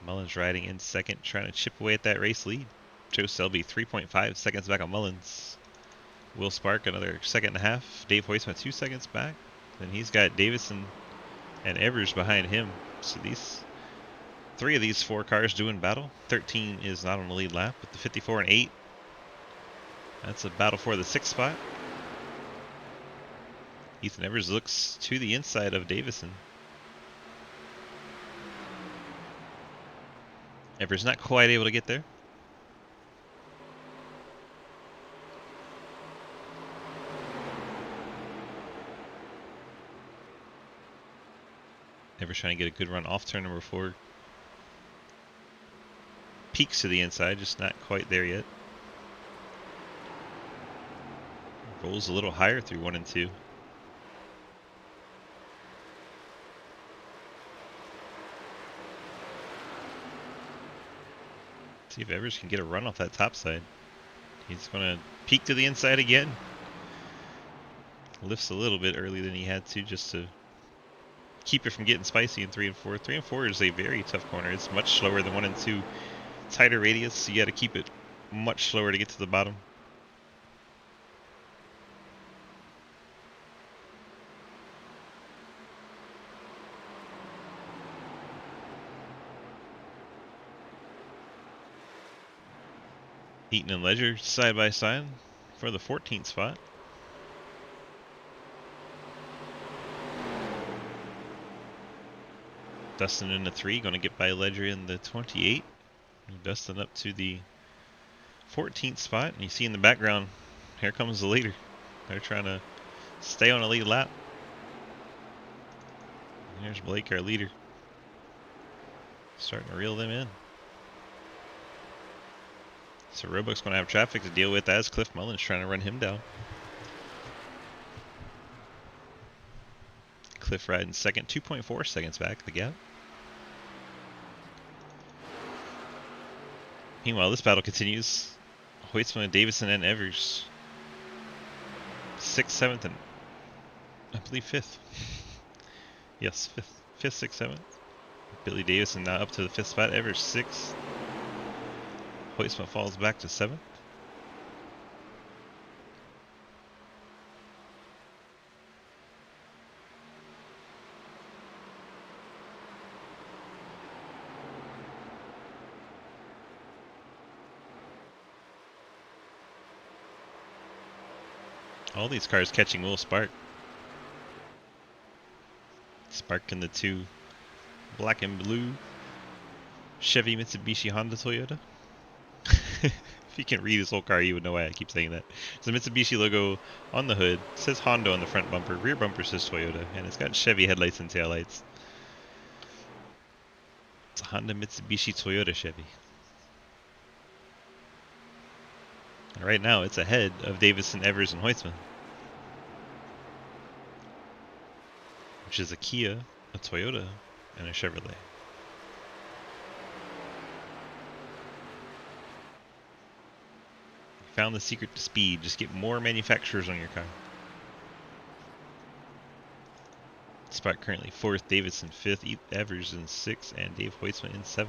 Mullins riding in second, trying to chip away at that race lead. Joe Selby 3.5 seconds back on Mullins. Will Spark another 1.5. Dave Hoytsman 2 seconds back. Then he's got Davison and Evers behind him. So these 3 of these 4 cars doing battle. 13 is not on the lead lap, but the 54 and 8. That's a battle for the 6th spot. Ethan Evers looks to the inside of Davison. Evers not quite able to get there. Evers trying to get a good run off turn number 4. Peaks to the inside, just not quite there yet. Rolls a little higher through 1 and 2. See if Evers can get a run off that top side. He's going to peak to the inside again. Lifts a little bit earlier than he had to, just to keep it from getting spicy in 3 and 4. 3 and 4 is a very tough corner. It's much slower than 1 and 2. Tighter radius, so you got to keep it much slower to get to the bottom. Eaton and Ledger side by side for the 14th spot. Dustin in the 3, going to get by Ledger in the 28. Dustin up to the 14th spot. And you see in the background, here comes the leader. They're trying to stay on a lead lap. And here's Blake, our leader. Starting to reel them in. So Roebuck's going to have traffic to deal with as Cliff Mullins trying to run him down. Cliff riding second, 2.4 seconds back, the gap. Meanwhile, this battle continues. Hoytsman, Davison, and Evers. 6th, 7th, and I believe 5th. Yes, 5th, 6th, 7th. Billy Davison now up to the 5th spot. Evers 6th. Hoytsman falls back to 7th. All these cars catching Will Spark. Spark in the 2 black and blue Chevy, Mitsubishi, Honda, Toyota. If you can read his whole car, you would know why I keep saying that. There's a Mitsubishi logo on the hood. It says Honda on the front bumper. Rear bumper says Toyota. And it's got Chevy headlights and taillights. It's a Honda, Mitsubishi, Toyota, Chevy. And right now, it's ahead of Davison, Evers, and Hoytsman. Which is a Kia, a Toyota, and a Chevrolet. Found the secret to speed. Just get more manufacturers on your car. Spark currently 4th, Davison 5th, Evers in 6th, and Dave Hoytsman in 7th.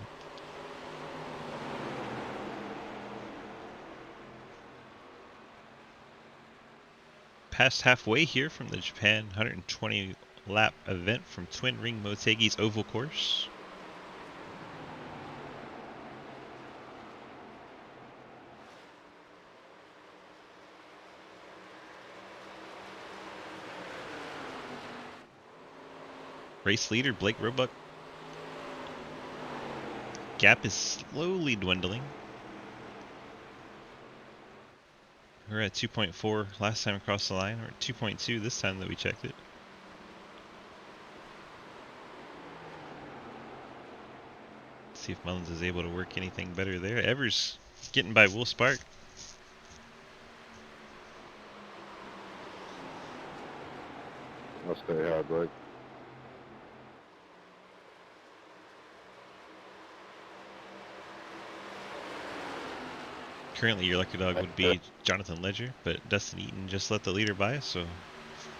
Past halfway here from the Japan 120 lap event from Twin Ring Motegi's oval course. Race leader Blake Roebuck. Gap is slowly dwindling. We're at 2.4 last time across the line. We're at 2.2 this time that we checked it. Let's see if Mullins is able to work anything better there. Evers getting by Will Spark. I'll stay high, Blake. Currently, your lucky dog would be Jonathan Ledger, but Dustin Eaton just let the leader by, so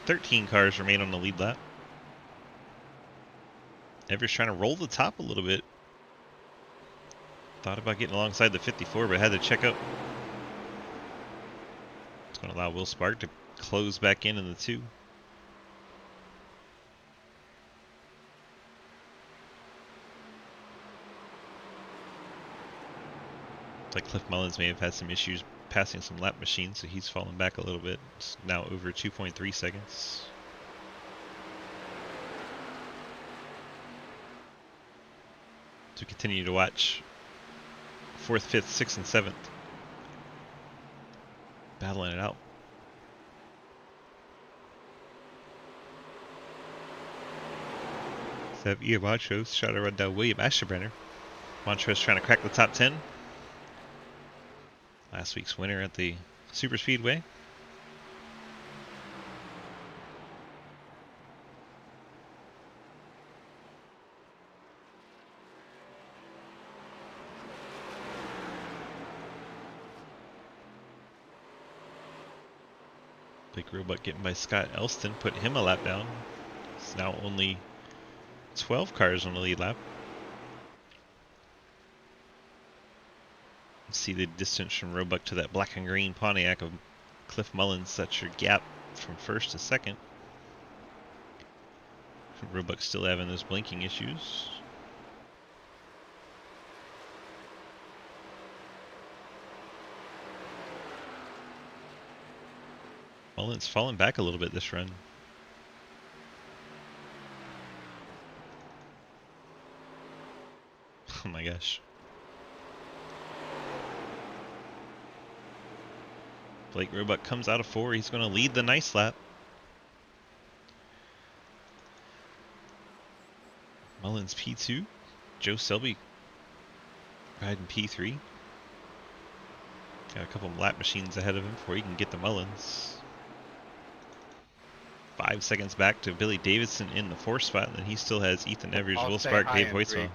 13 cars remain on the lead lap. Evers trying to roll the top a little bit. Thought about getting alongside the 54, but had to check up. It's going to allow Will Spark to close back in the 2. Like Cliff Mullins may have had some issues passing some lap machines, so he's fallen back a little bit. It's now over 2.3 seconds. To continue to watch 4th, 5th, 6th, and 7th battling it out. So have Ian Montrose trying to run down William Asherbrenner. Montrose trying to crack the top 10. Last week's winner at the Super Speedway. Big Roebuck getting by Scott Elston, put him a lap down. It's now only 12 cars on the lead lap. See the distance from Roebuck to that black and green Pontiac of Cliff Mullins. That's your gap from 1st to 2nd. Roebuck still having those blinking issues. Mullins falling back a little bit this run. Oh my gosh. Blake Roebuck comes out of 4. He's going to lead the nice lap. Mullins P2. Joe Selby riding P3. Got a couple lap machines ahead of him before he can get the Mullins. 5 seconds back to Billy Davidson in the 4th spot, and then he still has Ethan Evers, I'll Will say Spark, hi Dave in Hoytsma. 3.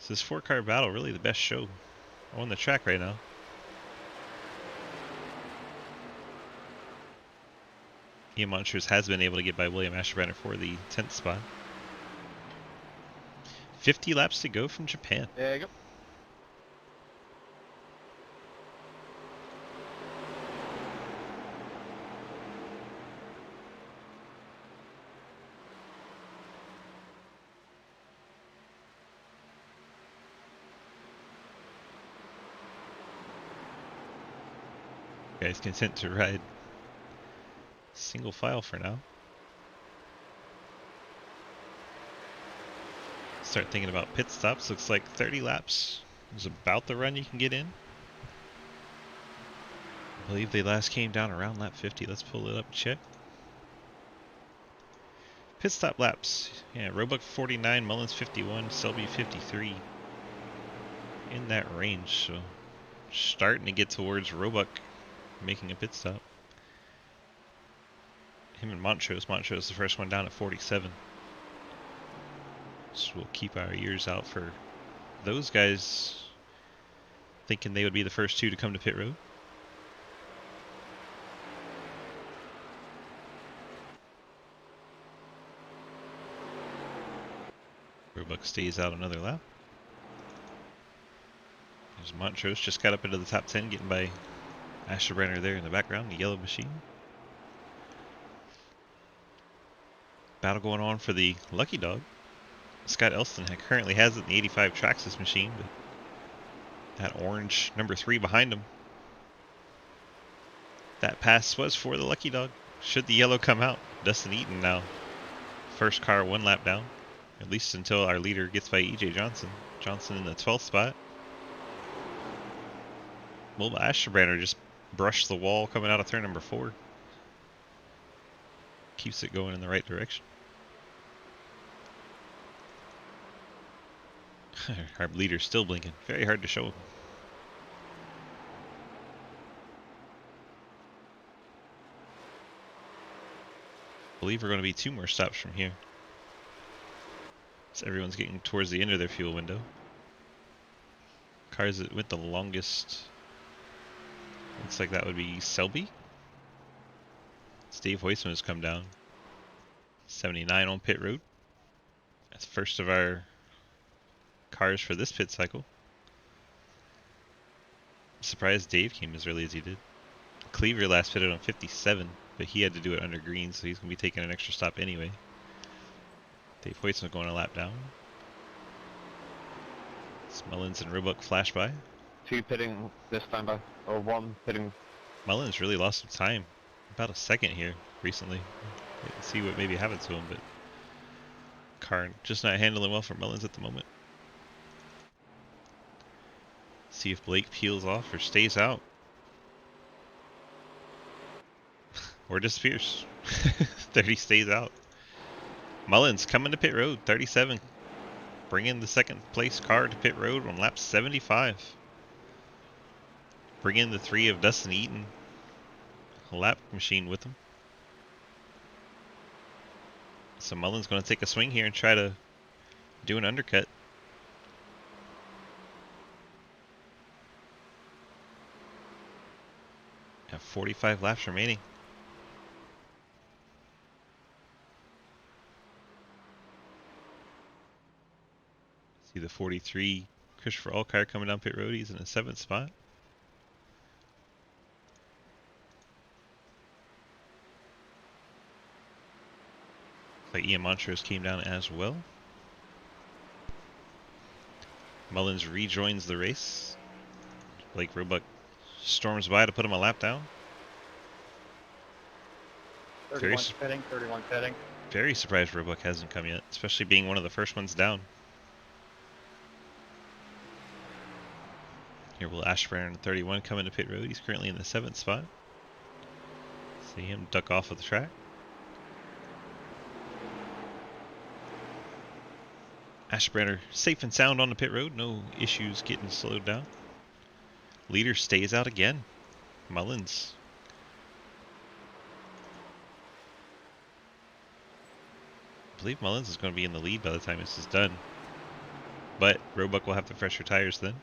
So this 4-car battle, really the best show on the track right now. Ian Montrose has been able to get by William Ashbrenner for the 10th spot. 50 laps to go from Japan. There you go. Guys content to ride single file for now. Start thinking about pit stops. Looks like 30 laps is about the run you can get in. I believe they last came down around lap 50. Let's pull it up and check. Pit stop laps. Yeah, Roebuck 49, Mullins 51, Selby 53. In that range, so starting to get towards Roebuck making a pit stop. Him and Montrose. Montrose the first one down at 47. So we'll keep our ears out for those guys, thinking they would be the first 2 to come to pit road. Roebuck stays out another lap. There's Montrose, just got up into the top 10, getting by Ashbrenner there in the background, the yellow machine. Battle going on for the Lucky Dog. Scott Elston currently has it in the 85 Traxxas machine, but that orange number 3 behind him. That pass was for the Lucky Dog. Should the yellow come out? Dustin Eaton now. First car 1 lap down. At least until our leader gets by EJ Johnson. Johnson in the 12th spot. Well, Ashbrenner just brushed the wall coming out of turn number 4. Keeps it going in the right direction. Our leader's still blinking. Very hard to show him. I believe we're going to be 2 more stops from here. So everyone's getting towards the end of their fuel window. Cars that went the longest. Looks like that would be Selby. Dave Hoytsman has come down. 79 on pit road. That's first of our cars for this pit cycle. I'm surprised Dave came as early as he did. Cleaver last pitted on 57, but he had to do it under green, so he's going to be taking an extra stop anyway. Dave Hoytsman going a lap down. Mullins and Roebuck flash by. 2 pitting this time by, or 1 pitting. Mullins really lost some time. About a second here recently. Let's see what maybe happened to him, but car just not handling well for Mullins at the moment. See if Blake peels off or stays out. Or disappears. 30 stays out. Mullins coming to pit road, 37. Bringing the second place car to pit road on lap 75. Bring in the 3 of Dustin Eaton. A lap machine with him. So Mullins going to take a swing here and try to do an undercut. Have 45 laps remaining. See the 43 Christopher Allcar coming down pit road. He's in the 7th spot. Like Ian Montrose came down as well. Mullins rejoins the race. Blake Roebuck storms by to put him a lap down. 31 pitting, 31 pitting. Very surprised Roebuck hasn't come yet, especially being one of the first ones down. Here will Ashbrenner in 31 come into pit road. He's currently in the 7th spot. See him duck off of the track. Ashbrenner safe and sound on the pit road. No issues getting slowed down. Leader stays out again. Mullins. I believe Mullins is going to be in the lead by the time this is done. But Roebuck will have the fresher tires then.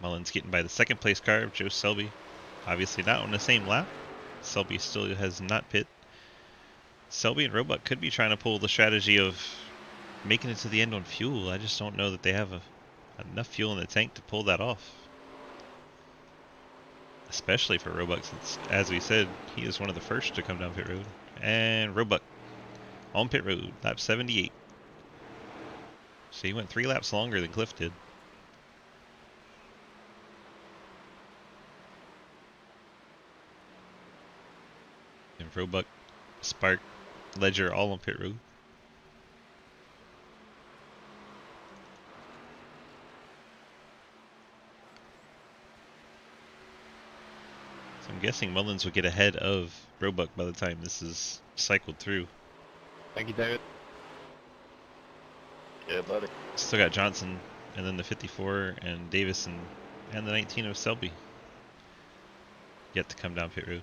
Mullins getting by the second place car of Joe Selby. Obviously not on the same lap. Selby still has not pit. Selby and Roebuck could be trying to pull the strategy of making it to the end on fuel. I just don't know that they have enough fuel in the tank to pull that off. Especially for Roebuck, since, as we said, he is one of the first to come down pit road. And Roebuck on pit road, lap 78. So he went 3 laps longer than Cliff did. And Roebuck, Spark, Ledger all on pit road. So I'm guessing Mullins will get ahead of Roebuck by the time this is cycled through. Thank you, David. Yeah, buddy. Still got Johnson, and then the 54, and Davis, and the 19 of Selby yet to come down pit road.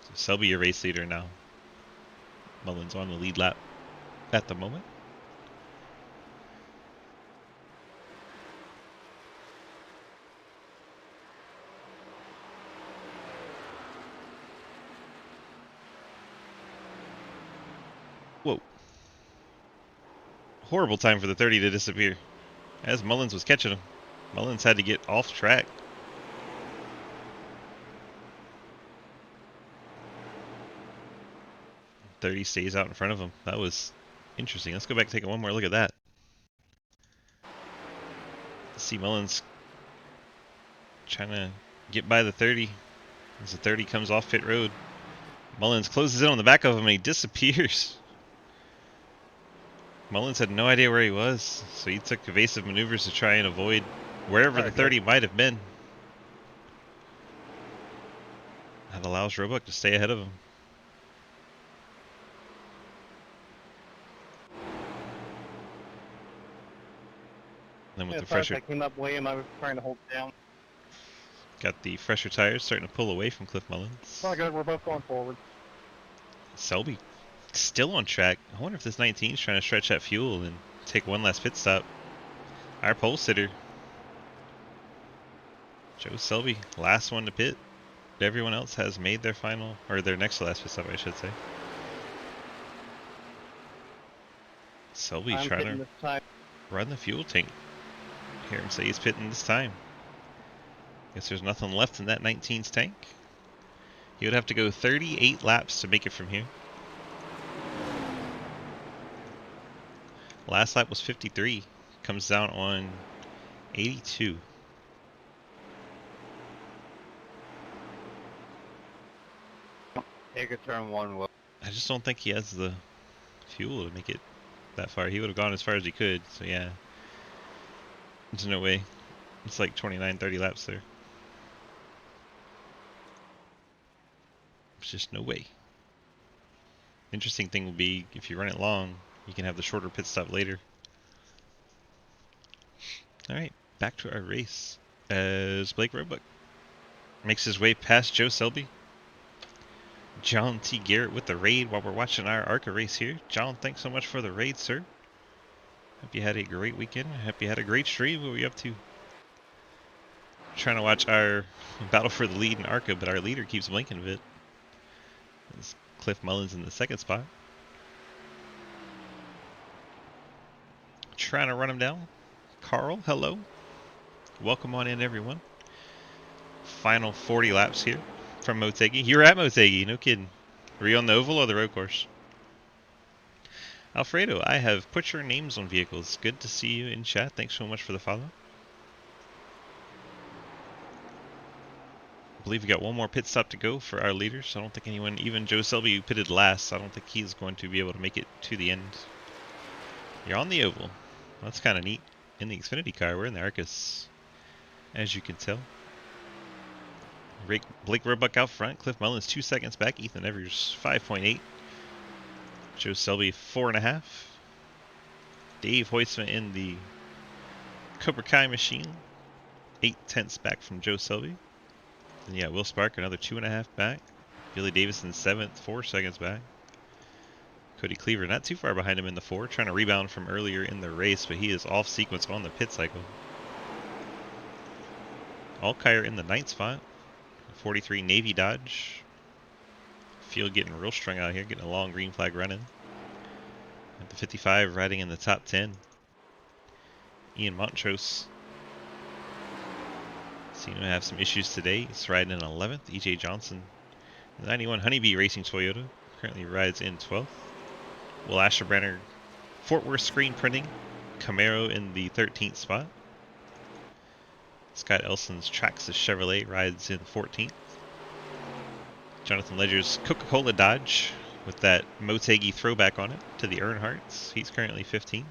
So Selby, your race leader now. Mullins on the lead lap at the moment. Whoa. Horrible time for the 30 to disappear. As Mullins was catching him. Mullins had to get off track. .30 stays out in front of him. That was interesting. Let's go back and take one more look at that. See Mullins trying to get by the 30 as the 30 comes off pit road. Mullins closes in on the back of him and he disappears. Mullins had no idea where he was, so he took evasive maneuvers to try and avoid wherever the 30 might have been. That allows Roebuck to stay ahead of him. Then with the fresher, I came up William, I was trying to hold it down. got the fresher tires starting to pull away from Cliff Mullins. It's all good, we're both going forward. Selby still on track. I wonder if this 19 is trying to stretch that fuel and take one last pit stop. Our pole sitter, Joe Selby, last one to pit. Everyone else has made their final, or their next to last pit stop, I should say. Selby I'm trying pitting to this time. run the fuel tank. Hear him say he's pitting this time. Guess there's nothing left in that 19's tank. He would have to go 38 laps to make it from here. Last lap was 53. Comes down on 82. Take a turn one, Will. I just don't think he has the fuel to make it that far. He would have gone as far as he could, so yeah. There's no way. It's like 29, 30 laps there. There's just no way. Interesting thing will be, if you run it long, you can have the shorter pit stop later. Alright, back to our race. As Blake Roebuck makes his way past Joe Selby. John T. Garrett with the raid while we're watching our ARCA race here. John, thanks so much for the raid, sir. Hope you had a great weekend. Hope you had a great stream. What were you up to? Trying to watch our battle for the lead in ARCA, but our leader keeps blinking a bit. It's Cliff Mullins in the second spot. Trying to run him down. Carl, hello. Welcome on in, everyone. Final 40 laps here from Motegi. You were at Motegi, no kidding. Were you on the oval or the road course? Alfredo, I have put your names on vehicles. Good to see you in chat. Thanks so much for the follow. I believe we got one more pit stop to go for our leaders. I don't think anyone, even Joe Selby, who pitted last, I don't think he's going to be able to make it to the end. You're on the oval. That's kind of neat. In the Xfinity car, we're in the Arcus, as you can tell. Blake Roebuck out front. Cliff Mullins 2 seconds back. Ethan Evers 5.8. Joe Selby 4.5. Dave Hoisman in the Cobra Kai machine. 8/10 back from Joe Selby. And yeah, Will Spark another 2.5 back. Billy Davison 7th, 4 seconds back. Cody Cleaver not too far behind him in the 4, trying to rebound from earlier in the race, but he is off sequence on the pit cycle. Alkire in the 9th spot. 43 Navy Dodge. Field getting real strung out here, getting a long green flag running. At the 55 riding in the top 10. Ian Montrose seem to have some issues today. He's riding in 11th. EJ Johnson, the 91 Honeybee Racing Toyota, currently rides in 12th. Will Asherbrenner, Fort Worth Screen Printing, Camaro in the 13th spot. Scott Elson's Traxxas Chevrolet rides in 14th. Jonathan Ledger's Coca-Cola Dodge with that Motegi throwback on it to the Earnhardts. He's currently 15th.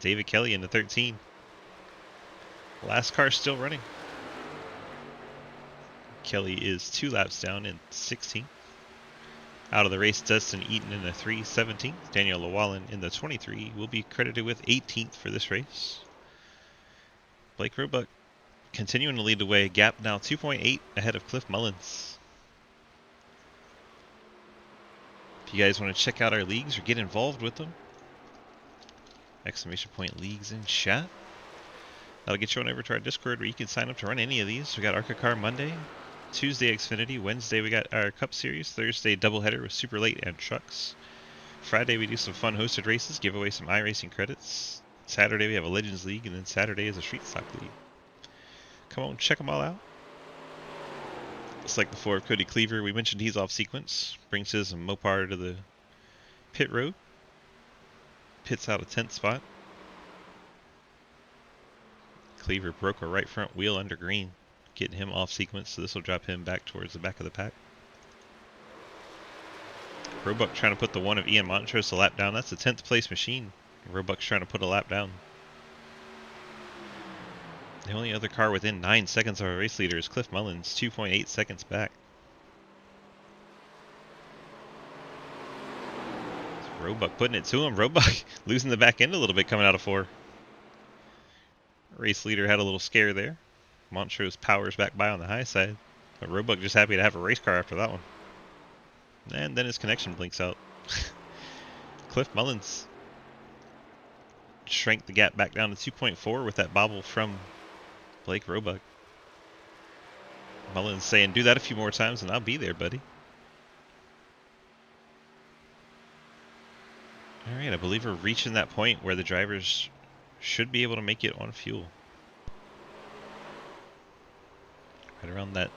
David Kelly in the 13. Last car still running. Kelly is 2 laps down in 16th. Out of the race, Dustin Eaton in the 3, 17th. Daniel Llewellyn in the 23 will be credited with 18th for this race. Blake Roebuck continuing to lead the way. Gap now 2.8 ahead of Cliff Mullins. If you guys want to check out our leagues or get involved with them, exclamation point leagues in chat. That'll get you on over to our Discord where you can sign up to run any of these. We got ARCA Car Monday, Tuesday Xfinity, Wednesday we got our Cup Series, Thursday doubleheader with Super Late and Trucks. Friday we do some fun hosted races, give away some iRacing credits. Saturday we have a Legends League, and then Saturday is a Street Stock League. Come on, check them all out. Just like before, Cody Cleaver, we mentioned he's off sequence. Brings his Mopar to the pit road. Pits out a 10th spot. Cleaver broke a right front wheel under green, getting him off sequence, so this will drop him back towards the back of the pack. Roebuck trying to put the 1 of Ian Montrose a lap down. That's the 10th place machine. Roebuck's trying to put a lap down. The only other car within 9 seconds of our race leader is Cliff Mullins, 2.8 seconds back. It's Roebuck putting it to him. Roebuck losing the back end a little bit coming out of 4. Race leader had a little scare there. Montrose powers back by on the high side, but Roebuck just happy to have a race car after that one. And then his connection blinks out. Cliff Mullins shrank the gap back down to 2.4 with that bobble from Blake Roebuck. Mullins saying, do that a few more times and I'll be there, buddy. Alright, I believe we're reaching that point where the drivers should be able to make it on fuel. Right around that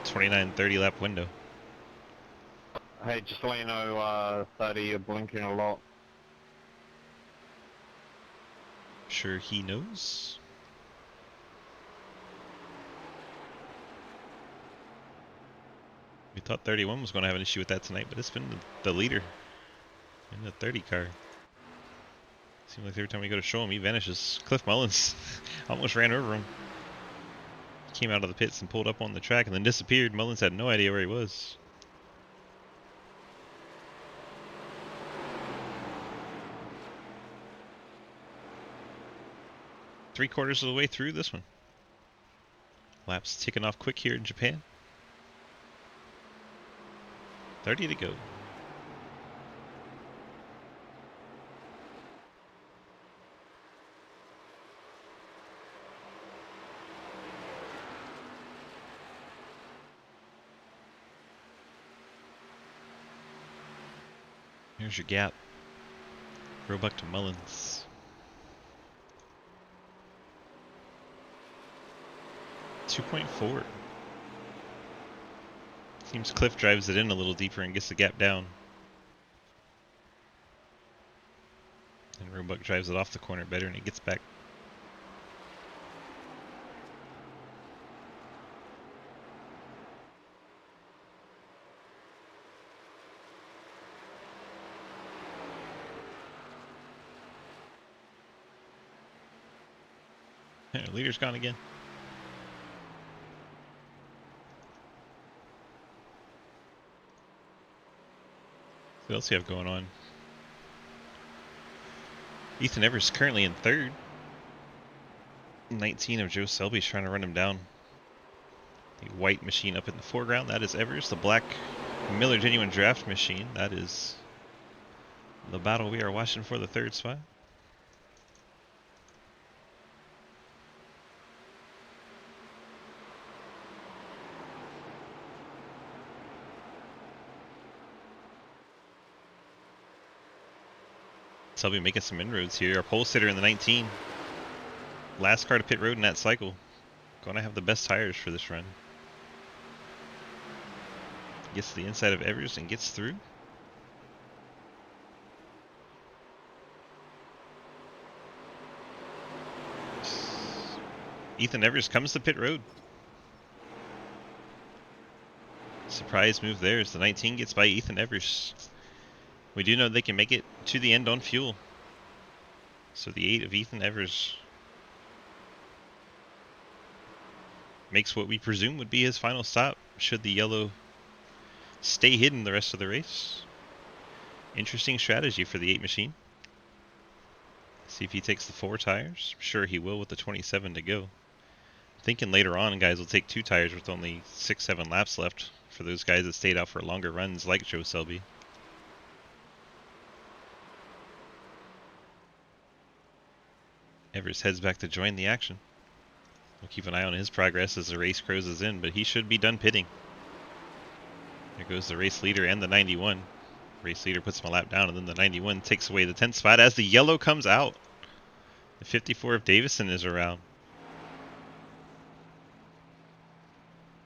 29-30 lap window. Hey, just to let you know, 30, you're blinking a lot. Sure he knows. We thought 31 was going to have an issue with that tonight, but it's been the leader in the 30 car. Seems like every time we go to show him, he vanishes. Cliff Mullins almost ran over him. Came out of the pits and pulled up on the track and then disappeared. Mullins had no idea where he was. Three-quarters of the way through this one. Laps ticking off quick here in Japan. 30 to go. Here's your gap. Roebuck to Mullins. .4. Seems Cliff drives it in a little deeper and gets the gap down. And Roebuck drives it off the corner better and it gets back. Leader's gone again. What else do you have going on? Ethan Evers currently in third. 19 of Joe Selby's trying to run him down. The white machine up in the foreground, that is Evers. The black Miller Genuine Draft machine, that is the battle we are watching for the third spot. Selby making some inroads here. Our pole sitter in the 19. Last car to pit road in that cycle. Going to have the best tires for this run. Gets to the inside of Evers and gets through. Ethan Evers comes to pit road. Surprise move there as the 19 gets by Ethan Evers. We do know they can make it to the end on fuel. So the 8 of Ethan Evers makes what we presume would be his final stop should the yellow stay hidden the rest of the race. Interesting strategy for the 8 machine. See if he takes the 4 tires. I'm sure he will with the 27 to go. Thinking later on guys will take 2 tires with only 6-7 laps left for those guys that stayed out for longer runs like Joe Selby. Evers heads back to join the action. We'll keep an eye on his progress as the race closes in, but he should be done pitting. There goes the race leader and the 91. Race leader puts him a lap down, and then the 91 takes away the 10th spot as the yellow comes out. The 54 of Davison is around.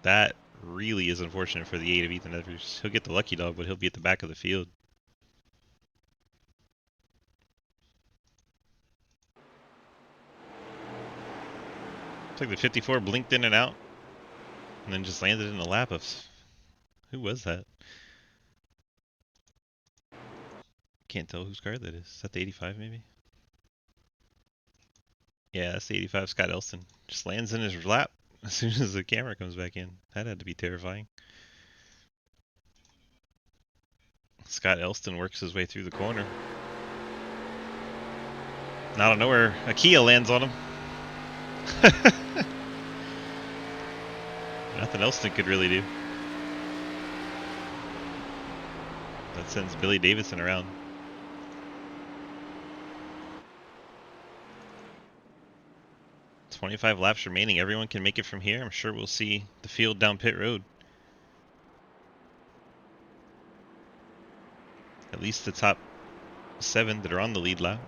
That really is unfortunate for the 8 of Ethan Evers. He'll get the lucky dog, but he'll be at the back of the field. Looks like the 54 blinked in and out, and then just landed in the lap of... Who was that? Can't tell whose car that is. Is that the 85 maybe? Yeah, that's the 85 Scott Elston. Just lands in his lap as soon as the camera comes back in. That had to be terrifying. Scott Elston works his way through the corner. And out of nowhere, a Kia lands on him. Nothing Elston could really do. That sends Billy Davidson around. "25 laps remaining. Everyone can make it from here. I'm sure we'll see the field down pit road. At least the top 7 that are on the lead lap.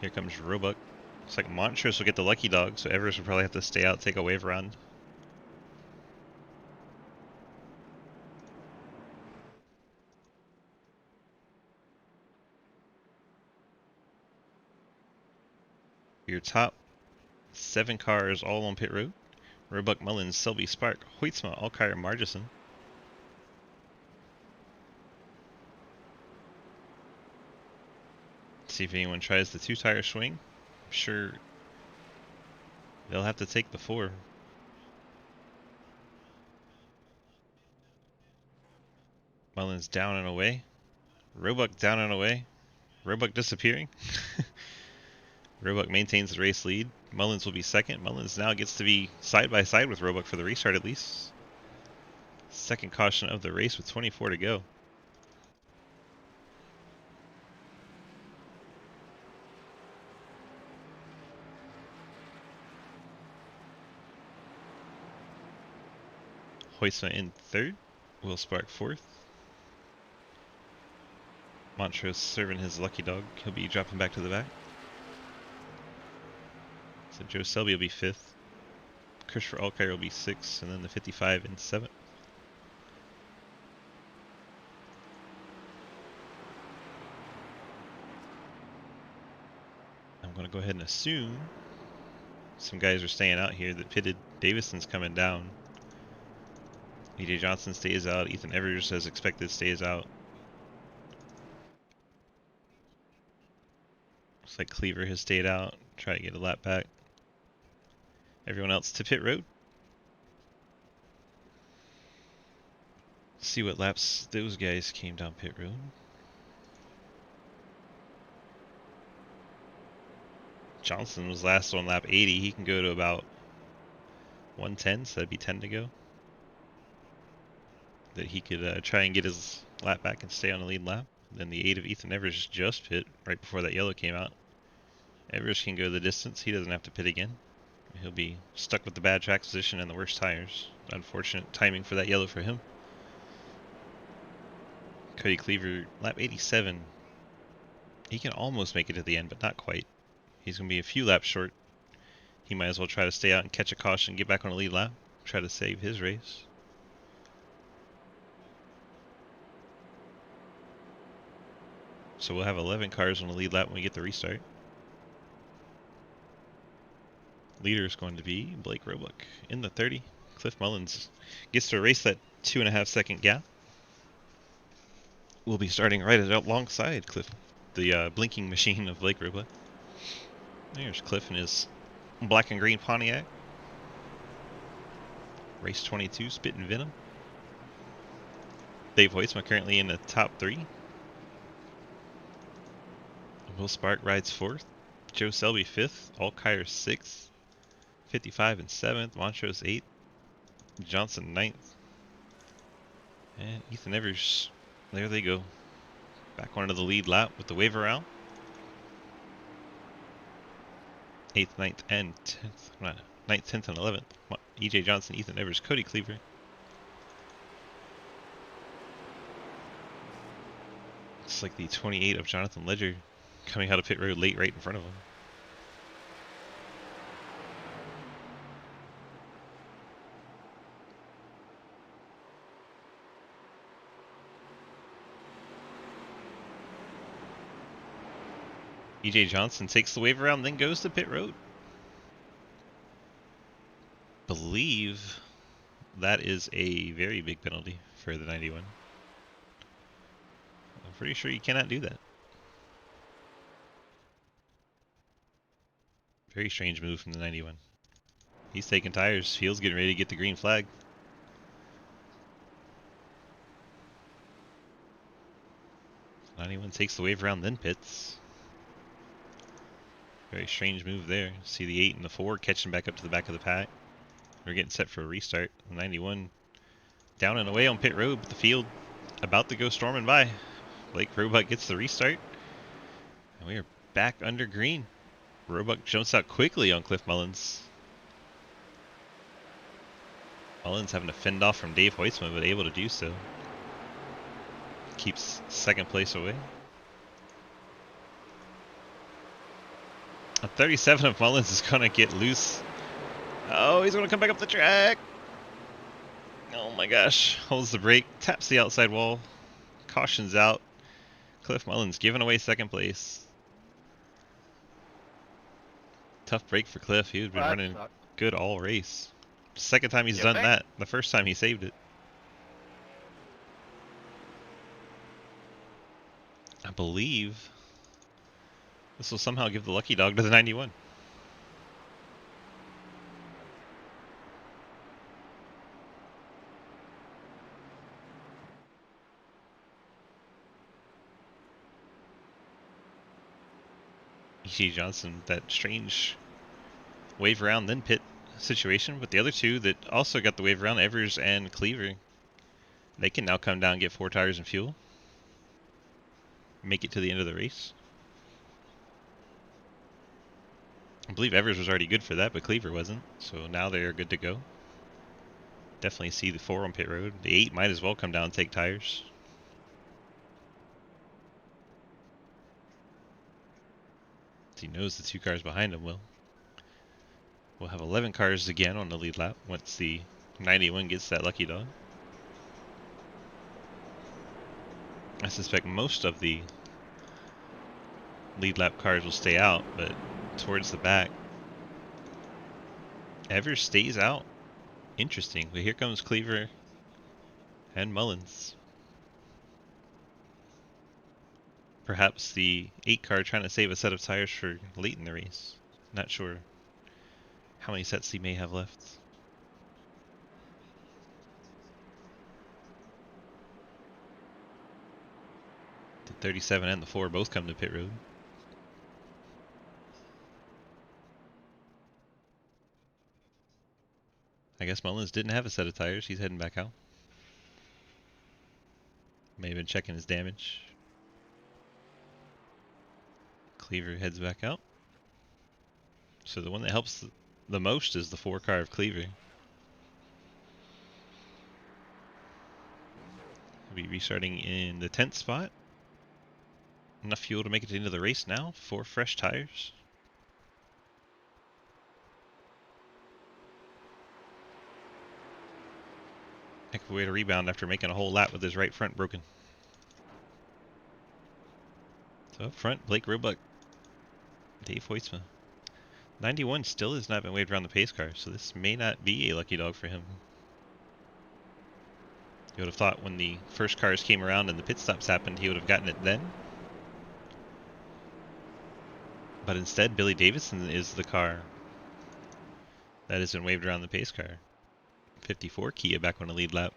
Here comes Roebuck. Looks like Montrose will get the lucky dog, so Evers will probably have to stay out, take a wave around. Your top 7 cars all on pit road. Roebuck, Mullins, Selby, Spark, Hoytsma, Alkire, Margison. See if anyone tries the 2-tire swing. I'm sure they'll have to take the 4. Mullins down and away. Roebuck down and away. Roebuck disappearing. Roebuck maintains the race lead. Mullins will be second. Mullins now gets to be side by side with Roebuck for the restart at least. Second caution of the race with 24 to go. Hoytsma in third. Will Spark fourth. Montrose serving his lucky dog. He'll be dropping back to the back. So Joe Selby will be 5th. Christopher Alkire will be 6th, and then the 55 in 7th. I'm going to go ahead and assume some guys are staying out here that pitted. Davison's coming down. EJ Johnson stays out. Ethan Evers, as expected, stays out. Looks like Cleaver has stayed out. Try to get a lap back. Everyone else to pit road. See what laps those guys came down pit road. Johnson was last on lap 80. He can go to about 110, so that'd be 10 to go. That he could try and get his lap back and stay on the lead lap. Then the 8 of Ethan Evers just pit right before that yellow came out. Evers can go the distance. He doesn't have to pit again. He'll be stuck with the bad track position and the worst tires. Unfortunate timing for that yellow for him. Cody Cleaver, lap 87. He can almost make it to the end, but not quite. He's going to be a few laps short. He might as well try to stay out and catch a caution, get back on the lead lap, try to save his race. So we'll have 11 cars on the lead lap when we get the restart. Leader is going to be Blake Roebuck in the 30. Cliff Mullins gets to erase that 2.5 second gap. We'll be starting right alongside Cliff, the blinking machine of Blake Roebuck. There's Cliff in his black and green Pontiac. Race 22, spitting venom. Dave Hoytsma currently in the top 3. Will Spark rides 4th. Joe Selby 5th. Alkire 6th. 55 and 7th. Montrose 8th. Johnson 9th. And Ethan Evers, there they go. Back onto the lead lap with the wave around. 8th, 9th, and 10th. 9th, 10th, and 11th. EJ Johnson, Ethan Evers, Cody Cleaver. Looks like the 28 of Jonathan Ledger coming out of pit road late right in front of him. EJ Johnson takes the wave around, then goes to pit road. Believe that is a very big penalty for the 91. I'm pretty sure you cannot do that. Very strange move from the 91. He's taking tires. Field's getting ready to get the green flag. '91 takes the wave around, then pits. Very strange move there. See the 8 and the 4 catching back up to the back of the pack. We're getting set for a restart. The 91 down and away on pit road, but the field about to go storming by. Blake Roebuck gets the restart. And we are back under green. Roebuck jumps out quickly on Cliff Mullins. Mullins having to fend off from Dave Hoytsma, but able to do so. Keeps second place away. A 37 of Mullins is going to get loose. Oh, he's going to come back up the track. Oh my gosh. Holds the brake, taps the outside wall, cautions out. Cliff Mullins giving away second place. Tough break for Cliff. He had been running good all race. Second time he's done that. The first time he saved it. I believe this will somehow give the lucky dog to the 91. E.G. Johnson, that strange wave around then pit situation, but the other two that also got the wave around, Evers and Cleaver, they can now come down and get 4 tires and fuel. Make it to the end of the race. I believe Evers was already good for that, but Cleaver wasn't, so now they are good to go. Definitely see the 4 on pit road. The 8 might as well come down and take tires. He knows the 2 cars behind him will. We'll have 11 cars again on the lead lap once the 91 gets that lucky dog. I suspect most of the lead lap cars will stay out, but towards the back, Evers stays out. Interesting, but here comes Cleaver and Mullins. Perhaps the 8 car trying to save a set of tires for late in the race. Not sure how many sets he may have left. The 37 and the 4 both come to pit road. guess Mullins didn't have a set of tires. He's heading back out. May have been checking his damage. Cleaver heads back out. So the one that helps the most is the 4 car of Cleaver. He'll be restarting in the 10th spot. Enough fuel to make it into the race now. 4 fresh tires. Heck of a way to rebound after making a whole lap with his right front broken. So up front, Blake Roebuck, Dave Hoytsma. 91 still has not been waved around the pace car, so this may not be a lucky dog for him. You would have thought when the first cars came around and the pit stops happened, he would have gotten it then. But instead, Billy Davison is the car that has been waved around the pace car. 54 Kia back on the lead lap.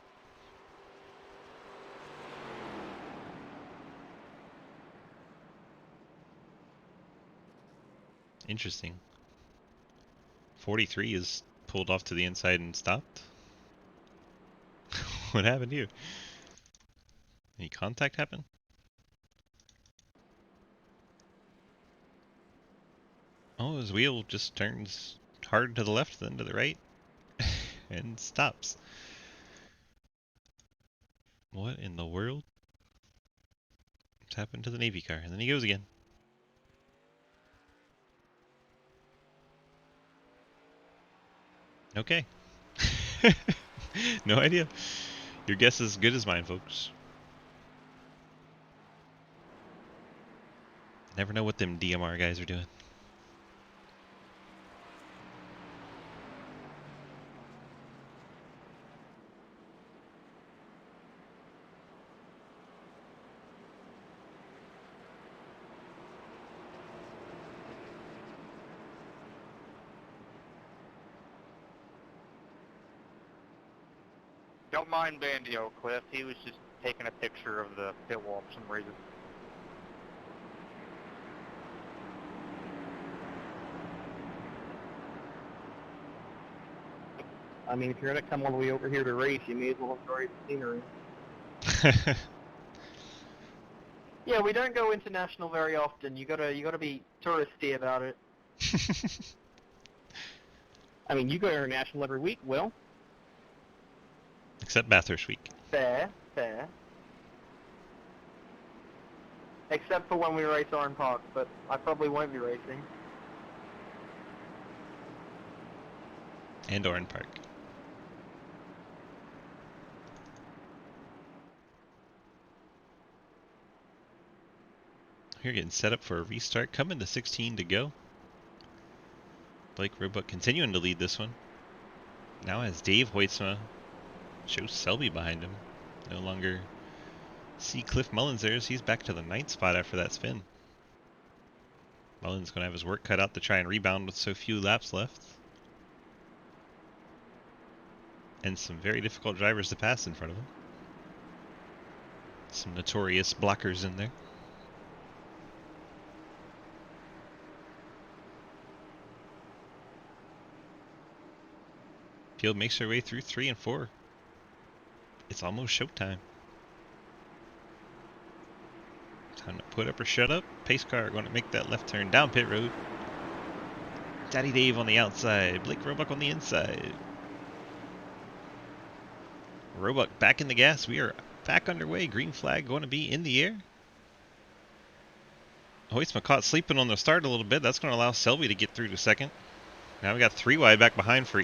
Interesting. 43 is pulled off to the inside and stopped. What happened here? Any contact happen? Oh, his wheel just turns hard to the left, then to the right, and stops. What in the world? What's happened to the Navy car? And then he goes again. Okay. No idea. Your guess is as good as mine, folks. Never know what them DMR guys are doing. Don't mind Bandio, Cliff. He was just taking a picture of the pit wall for some reason. I mean, if you're gonna come all the way over here to race, you may as well enjoy the scenery. Yeah, we don't go international very often. You gotta be touristy about it. I mean, you go international every week, Will. Except Bathurst week. Fair, fair. Except for when we race Oran Park, but I probably won't be racing. And Oran Park. Here getting set up for a restart. Coming to 16 to go. Blake Roebuck continuing to lead this one. Now has Dave Hoytsma. Shows Selby behind him. No longer see Cliff Mullins there as he's back to the 9th spot after that spin. Mullins going to have his work cut out to try and rebound with so few laps left. And some very difficult drivers to pass in front of him. Some notorious blockers in there. Field makes their way through 3 and 4. It's almost showtime. Time to put up or shut up. Pace car going to make that left turn down pit road. Daddy Dave on the outside. Blake Roebuck on the inside. Roebuck back in the gas. We are back underway. Green flag going to be in the air. Hoytsma caught sleeping on the start a little bit. That's going to allow Selby to get through to second. Now we got 3 wide back behind for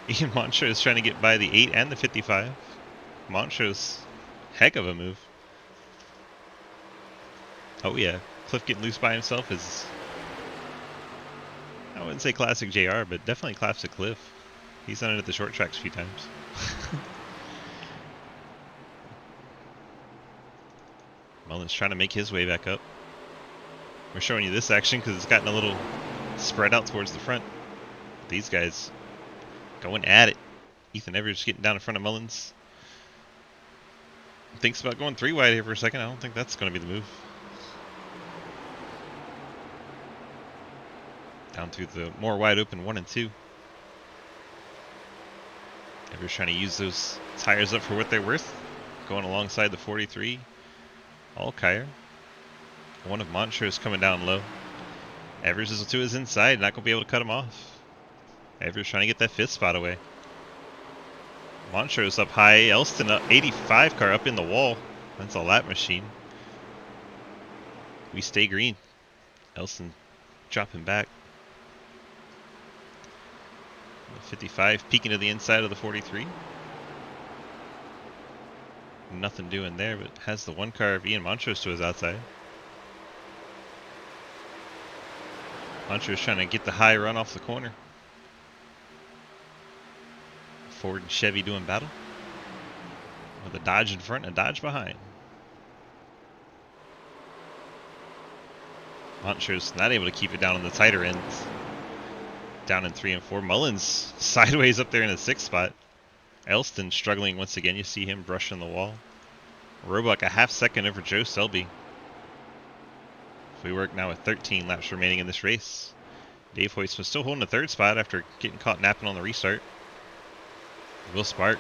Ian Montrose trying to get by the 8 and the 55. Montrose, heck of a move. Oh yeah, Cliff getting loose by himself is, I wouldn't say classic JR, but definitely classic Cliff. He's done it at the short tracks a few times. Mullins trying to make his way back up. We're showing you this action because it's gotten a little spread out towards the front. These guys going at it. Ethan Evers getting down in front of Mullins. Thinks about going 3 wide here for a second. I don't think that's going to be the move. Down through the more wide open 1 and 2. Evers trying to use those tires up for what they're worth. Going alongside the 43. Alkire. One of Montrose coming down low. Evers is to his inside, not going to be able to cut him off. Evers trying to get that 5th spot away. Montrose up high. Elston up 85 car up in the wall. That's a lap machine. We stay green. Elston dropping back. The 55 peeking to the inside of the 43. Nothing doing there, but has the 1 car of Ian Montrose to his outside. Montrose trying to get the high run off the corner. Ford and Chevy doing battle. With a Dodge in front and a Dodge behind. Montrose not able to keep it down on the tighter ends. Down in 3 and 4. Mullins sideways up there in the 6th spot. Elston struggling once again. You see him brushing the wall. Roebuck a half second over Joe Selby. We work now with 13 laps remaining in this race. Dave Hoyt was still holding the 3rd spot after getting caught napping on the restart. Will Spark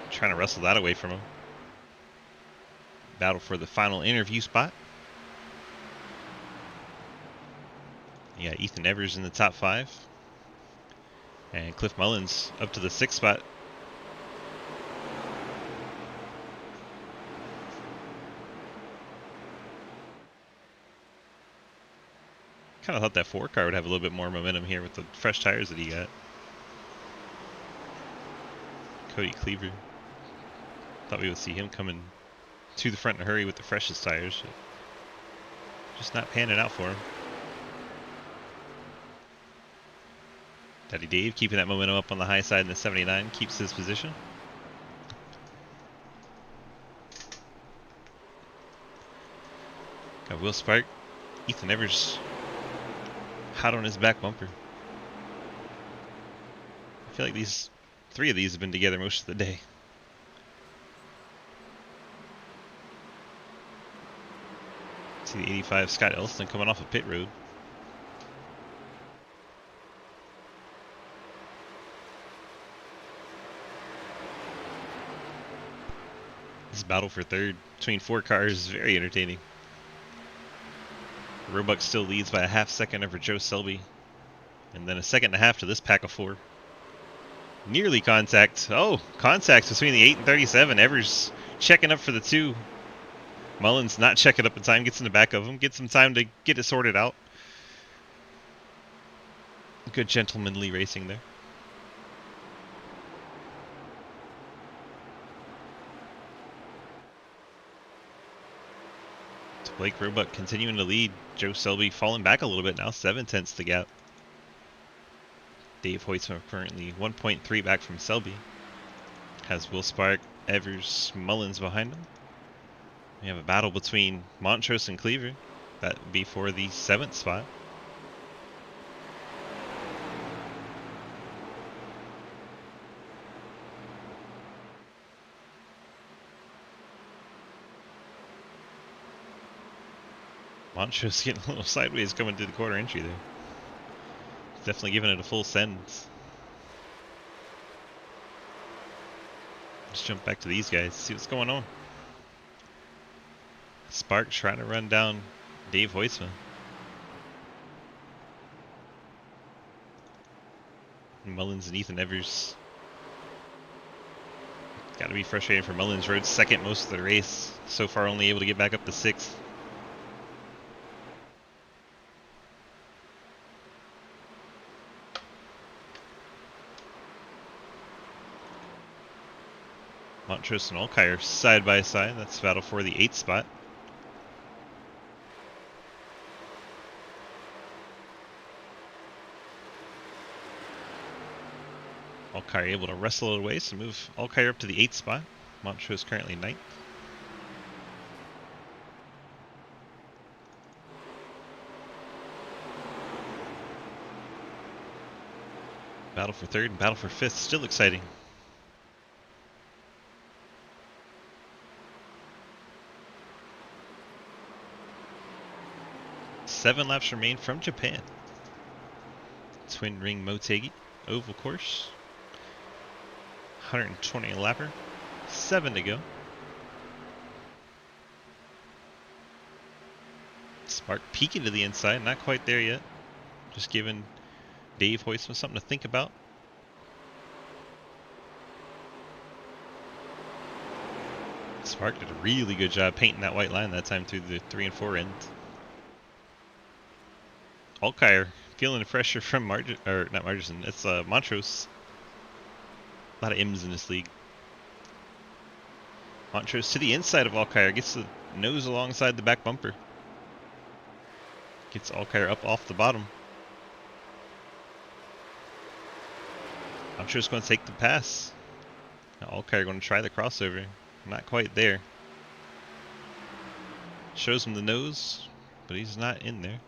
trying to wrestle that away from him. Battle for the final interview spot. Yeah, Ethan Evers in the top 5. And Cliff Mullins up to the 6th spot. Kind of thought that 4 car would have a little bit more momentum here with the fresh tires that he got. Cody Cleaver. Thought we would see him coming to the front in a hurry with the freshest tires. Just not panning out for him. Daddy Dave keeping that momentum up on the high side in the 79. Keeps his position. Got Will Spark. Ethan Evers hot on his back bumper. I feel like these 3 of these have been together most of the day. See the 85 Scott Elston coming off a pit road. This battle for 3rd between 4 cars is very entertaining. Roebuck still leads by a half second over Joe Selby. And then a second and a half to this pack of 4. Nearly contact. Oh, contact between the 8 and 37. Evers checking up for the 2. Mullins not checking up in time. Gets in the back of him. Gets some time to get it sorted out. Good gentlemanly racing there. Blake Roebuck continuing to lead. Joe Selby falling back a little bit now. 7/10 the gap. Dave Hoytsman currently 1.3 back from Selby. Has Will Spark, Evers, Mullins behind him. We have a battle between Montrose and Cleaver. That would be for the 7th spot. Montrose getting a little sideways coming to the quarter entry there. Definitely giving it a full send. Let's jump back to these guys, see what's going on. Spark trying to run down Dave Hoytsman. Mullins and Ethan Evers. Got to be frustrating for Mullins. Rode 2nd most of the race. So far only able to get back up to 6th. Montrose and Alkire side by side. That's battle for the 8th spot. Alkire able to wrestle it away, so move Alkire up to the 8th spot. Montrose currently 9th. Battle for 3rd and battle for 5th. Still exciting. Seven laps remain from Japan. Twin ring Motegi oval course. 120 lapper. 7 to go. Spark peeking to the inside, not quite there yet. Just giving Dave Hoisman something to think about. Spark did a really good job painting that white line that time through the 3 and 4 end. Alkire feeling the pressure from not Margerson, it's Montrose. A lot of M's in this league. Montrose to the inside of Alkire, gets the nose alongside the back bumper. Gets Alkire up off the bottom. Montrose going to take the pass. Now Alkire going to try the crossover. Not quite there. Shows him the nose, but he's not in there.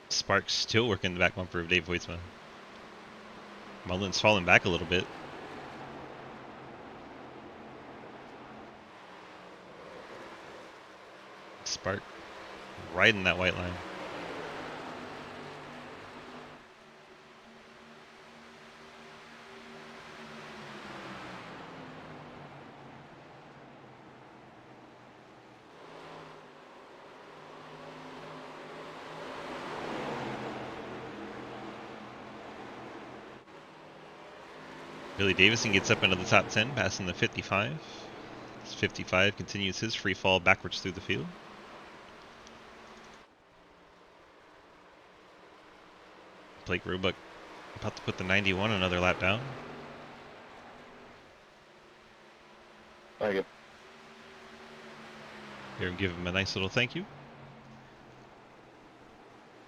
Sparks still working the back bumper of Dave Hoytsma. Mullen's falling back a little bit. Spark riding that white line. Billy Davison gets up into the top 10, passing the 55. This 55 continues his free fall backwards through the field. Blake Roebuck about to put the 91 another lap down. Thank you. Here and give him a nice little thank you.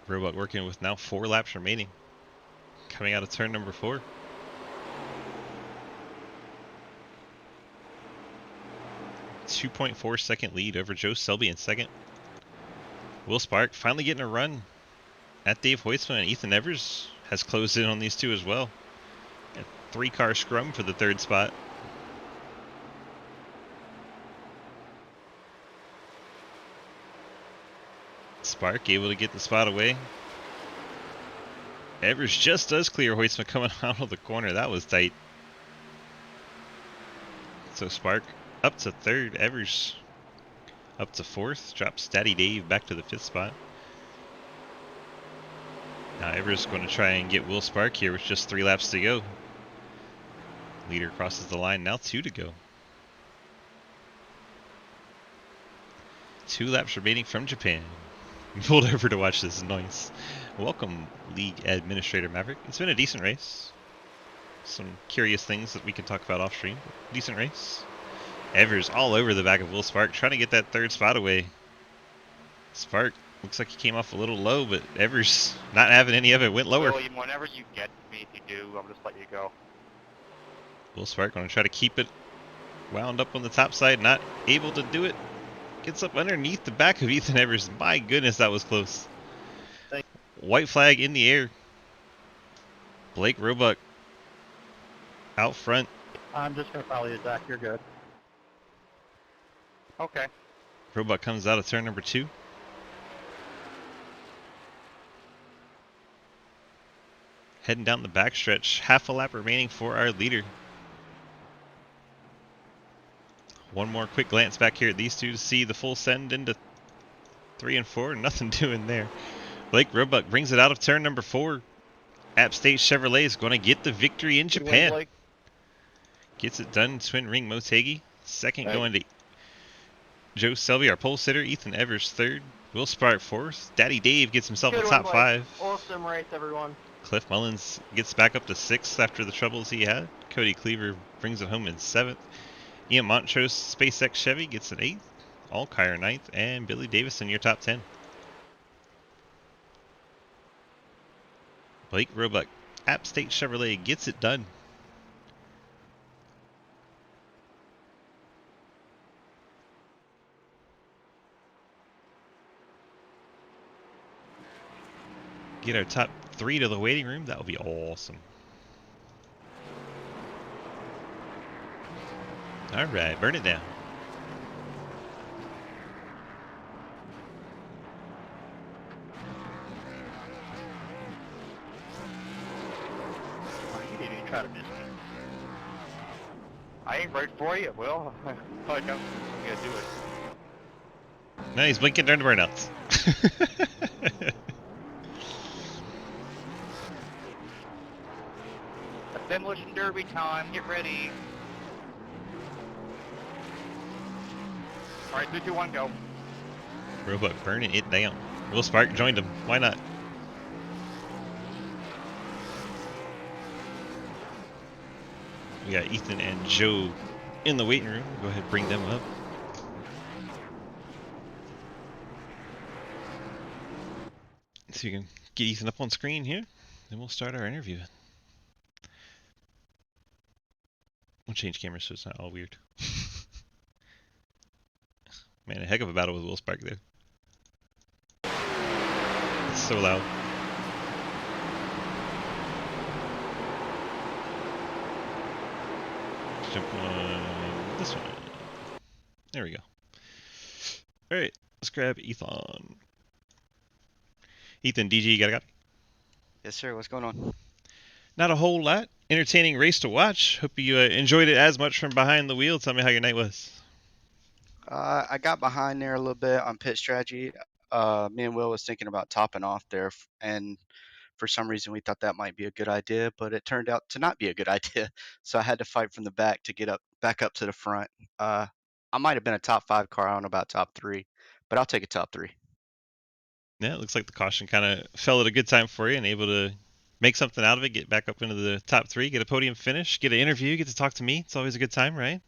Roebuck working with now 4 laps remaining. Coming out of turn number 4. .4 second lead over Joe Selby in second. Will Spark finally getting a run at Dave Hoytsman, and Ethan Evers has closed in on these two as well. A 3-car scrum for the 3rd spot. Spark able to get the spot away. Evers just does clear Hoytsman coming out of the corner. That was tight. So Spark up to 3rd, Evers up to 4th, drops Daddy Dave back to the 5th spot. Now Evers going to try and get Will Spark here with just 3 laps to go. Leader crosses the line, now 2 to go. 2 laps remaining from Japan. Pulled over to watch this noise. Welcome, League Administrator Maverick. It's been a decent race. Some curious things that we can talk about off stream. Decent race. Evers all over the back of Will Spark, trying to get that 3rd spot away. Spark looks like he came off a little low, but Evers not having any of it, went lower. William, whenever you get me, if you do, I'll just let you go. Will Spark going to try to keep it wound up on the top side, not able to do it. Gets up underneath the back of Ethan Evers. My goodness, that was close. White flag in the air. Blake Roebuck out front. I'm just going to follow you, Zach. You're good. Okay. Roebuck comes out of turn number 2. Heading down the backstretch. Half a lap remaining for our leader. One more quick glance back here at these two to see the full send into 3 and 4. Nothing doing there. Blake Roebuck brings it out of turn number 4. App State Chevrolet is going to get the victory in Japan. Gets it done. Twin Ring Motegi. Second going to Joe Selby, our pole sitter. Ethan Evers 3rd. Will Spark 4th. Daddy Dave gets himself Good a one, top Blake. 5. Awesome race, everyone. Cliff Mullins gets back up to 6th after the troubles he had. Cody Cleaver brings it home in 7th. Ian Montrose, SpaceX Chevy, gets an 8th. Alkire 9th. And Billy Davison, your top 10. Blake Roebuck, App State Chevrolet, gets it done. Get our top 3 to the waiting room. That would be awesome. All right, burn it down. try to miss me. I ain't right for you, Will. Like I'm gonna do it. No, he's blinking during the burnouts. It's Demolition Derby time. Get ready. All right, 3, 2, 1, go. Robot burning it down. Will Spark joined him. Why not? We got Ethan and Joe in the waiting room. Go ahead, bring them up. So you can get Ethan up on screen here, then we'll start our interview. We'll change cameras so it's not all weird. Man, a heck of a battle with Will Spark there. It's so loud. Let's jump on this one. There we go. Alright, let's grab Ethan. Ethan, DG, you got a copy? Yes, sir. What's going on? Not a whole lot. Entertaining race to watch. Hope you enjoyed it as much from behind the wheel. Tell me how your night was. I got behind there a little bit on pit strategy. Me and Will was thinking about topping off there, and for some reason we thought that might be a good idea, but it turned out to not be a good idea. So I had to fight from the back to get back up to the front. I might have been a top 5 car. I don't know about top 3, but I'll take a top 3. Yeah, it looks like the caution kind of fell at a good time for you and able to make something out of it, get back up into the top 3, get a podium finish, get an interview, get to talk to me. It's always a good time, right?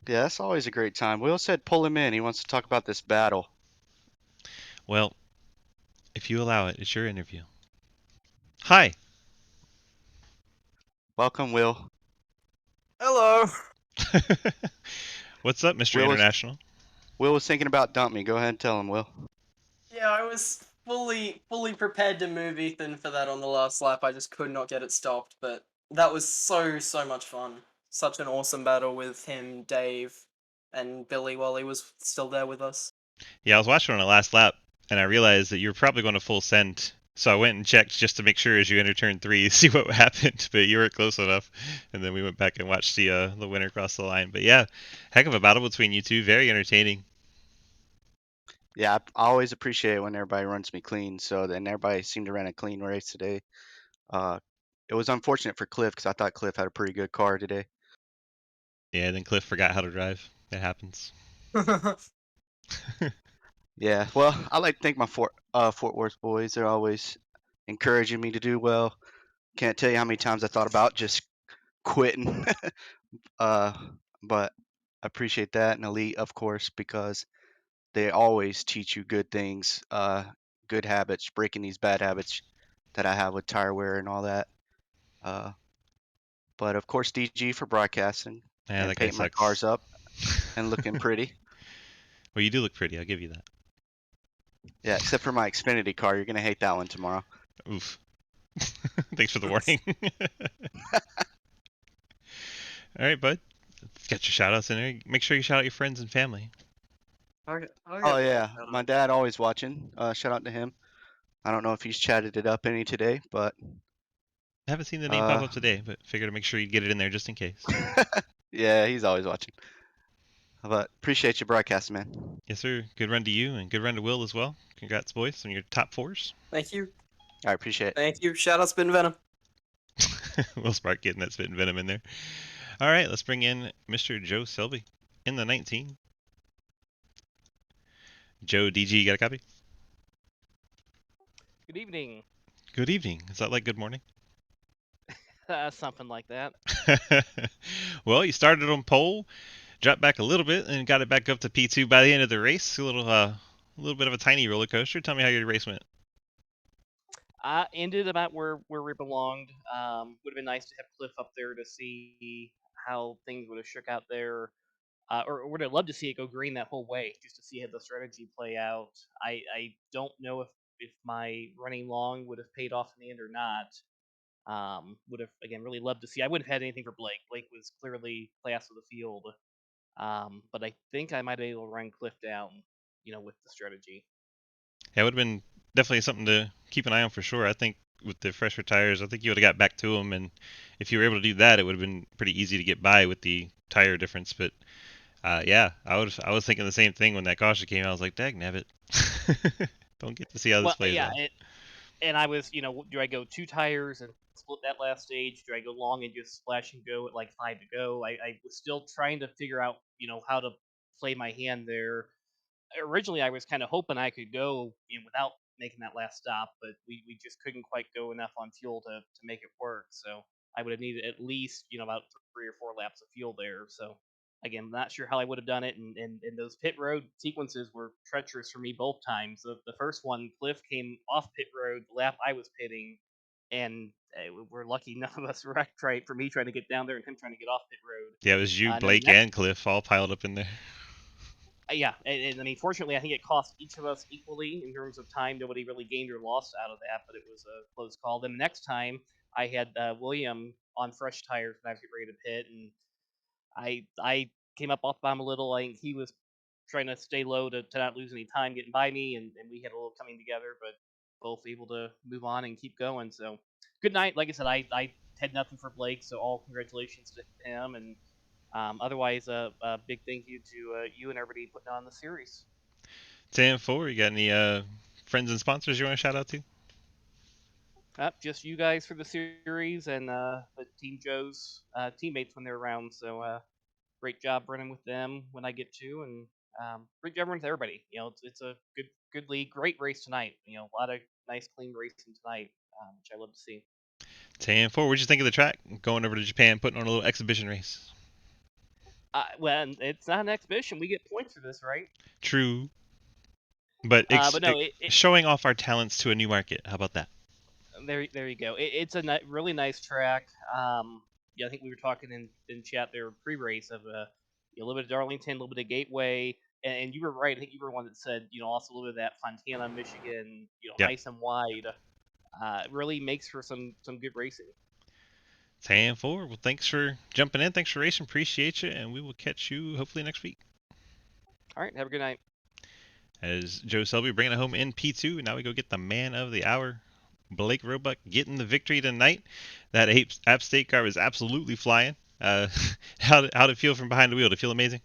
Yeah, that's always a great time. Will said pull him in. He wants to talk about this battle. Well, if you allow it, it's your interview. Hi. Welcome, Will. Hello. What's up, Mr. Will was, International? Will was thinking about dump me. Go ahead and tell him, Will. Yeah, I was fully prepared to move Ethan for that on the last lap. I just could not get it stopped, but that was so much fun. Such an awesome battle with him, Dave, and Billy while he was still there with us. Yeah, I was watching on the last lap, and I realized that you were probably going to full send. So I went and checked just to make sure as you enter turn 3, see what happened. But you were close enough, and then we went back and watched the winner cross the line. But yeah, heck of a battle between you two. Very entertaining. Yeah, I always appreciate it when everybody runs me clean. So then everybody seemed to run a clean race today. Uh, it was unfortunate for Cliff because I thought Cliff had a pretty good car today. Yeah, then Cliff forgot how to drive. That happens. Yeah, well, I like to thank my Fort Worth boys. They're always encouraging me to do well. Can't tell you how many times I thought about just quitting. uh, but I appreciate that, and Elite, of course, because they always teach you good things, good habits, breaking these bad habits that I have with tire wear and all that. Uh, but of course, DG for broadcasting Yeah, and that guy painting my sucks. cars up and looking pretty. Well, you do look pretty. I'll give you that. Yeah, except for my Xfinity car. You're gonna hate that one tomorrow. Oof. Thanks for the warning. All right, bud. Got your shout outs in there. Make sure you shout out your friends and family. Oh yeah, my dad always watching. Shout out to him. I don't know if he's chatted it up any today, but I haven't seen the name pop up today, but figured to make sure you'd get it in there just in case. yeah, he's always watching. But appreciate your broadcast, man. Yes, sir. Good run to you, and good run to Will as well. Congrats, boys, on your top 4s. Thank you. I appreciate it. Thank you. Shout out Spin Venom. Will Spark getting that spitting venom in there. All right, let's bring in Mr. Joe Selby in the 19. Joe DG, you got a copy? Good evening. Good evening. Is that like good morning? Something like that. Well, you started on pole, dropped back a little bit, and got it back up to P2 by the end of the race. A little bit of a tiny roller coaster. Tell me how your race went. I ended about where we belonged. Would have been nice to have Cliff up there to see how things would have shook out there. Or would have loved to see it go green that whole way, just to see how the strategy play out. I don't know if my running long would have paid off in the end or not. Would have again really loved to see. I wouldn't have had anything for Blake. Blake was clearly class of the field. But I think I might be able to run Cliff down, with the strategy. Yeah, it would have been definitely something to keep an eye on for sure. I think with the fresher tires. I think you would have got back to him, and if you were able to do that, it would have been pretty easy to get by with the tire difference. But yeah, I was thinking the same thing when that caution came out. I was like, dag nabbit. Don't get to see how this Well, plays yeah, out. and I was, do I go 2 tires and split that last stage? Do I go long and just splash and go at like 5 to go? I was still trying to figure out, how to play my hand there. Originally, I was kind of hoping I could go, without making that last stop, but we just couldn't quite go enough on fuel to make it work. So I would have needed at least, about 3 or 4 laps of fuel there. So again, not sure how I would have done it, and those pit road sequences were treacherous for me both times. The first one, Cliff came off pit road the lap I was pitting, and we're lucky none of us wrecked, right, for me trying to get down there and him trying to get off pit road. Yeah, it was you, And then the Blake, next and Cliff all piled up in there. yeah, and I mean, fortunately, I think it cost each of us equally in terms of time. Nobody really gained or lost out of that, but it was a close call. Then the next time, I had William on fresh tires when I was getting ready to pit, and I came up off by him a little. I think he was trying to stay low to not lose any time getting by me, and we had a little coming together, but both able to move on and keep going. So good night. Like I said, I had nothing for Blake, so all congratulations to him, and otherwise, a big thank you to you and everybody putting on the series. 10-4, you got any friends and sponsors you want to shout out to? Just you guys for the series and the Team Joe's teammates when they're around. So great job running with them when I get to, and great job running with everybody. It's a good league. Great race tonight. A lot of nice clean racing tonight, which I love to see. 10-4, what'd you think of the track? Going over to Japan, putting on a little exhibition race. Well, it's not an exhibition. We get points for this, right? True, but But no, it showing off our talents to a new market. How about that? there you go. It's a really nice track. Yeah, I think we were talking in chat there pre-race of a little bit of Darlington, a little bit of Gateway, and you were right. I think you were one that said also a little bit of that Fontana, Michigan, Yep. nice and wide. Really makes for some good racing. 10-4. Well, thanks for jumping in. Thanks for racing. Appreciate you, and we will catch you hopefully next week. All right, have a good night. As Joe Selby bringing it home in P2, and now we go get the man of the hour, Blake Roebuck, getting the victory tonight. That App State car was absolutely flying. How'd it feel from behind the wheel? Did it feel amazing?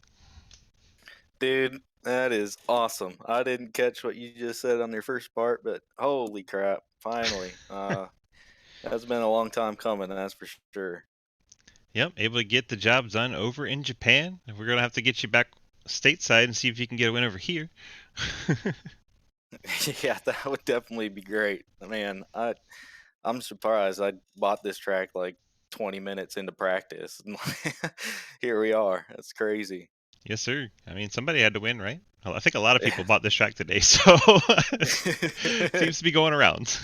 Dude, that is awesome. I didn't catch what you just said on your first part, but holy crap, finally. That's been a long time coming, that's for sure. Yep, able to get the job done over in Japan. We're going to have to get you back stateside and see if you can get a win over here. Yeah, that would definitely be great. Man, I'm surprised I bought this track like 20 minutes into practice. Here we are. That's crazy. Yes, sir. I mean, somebody had to win, right? Well, I think a lot of people bought this track today, so seems to be going around.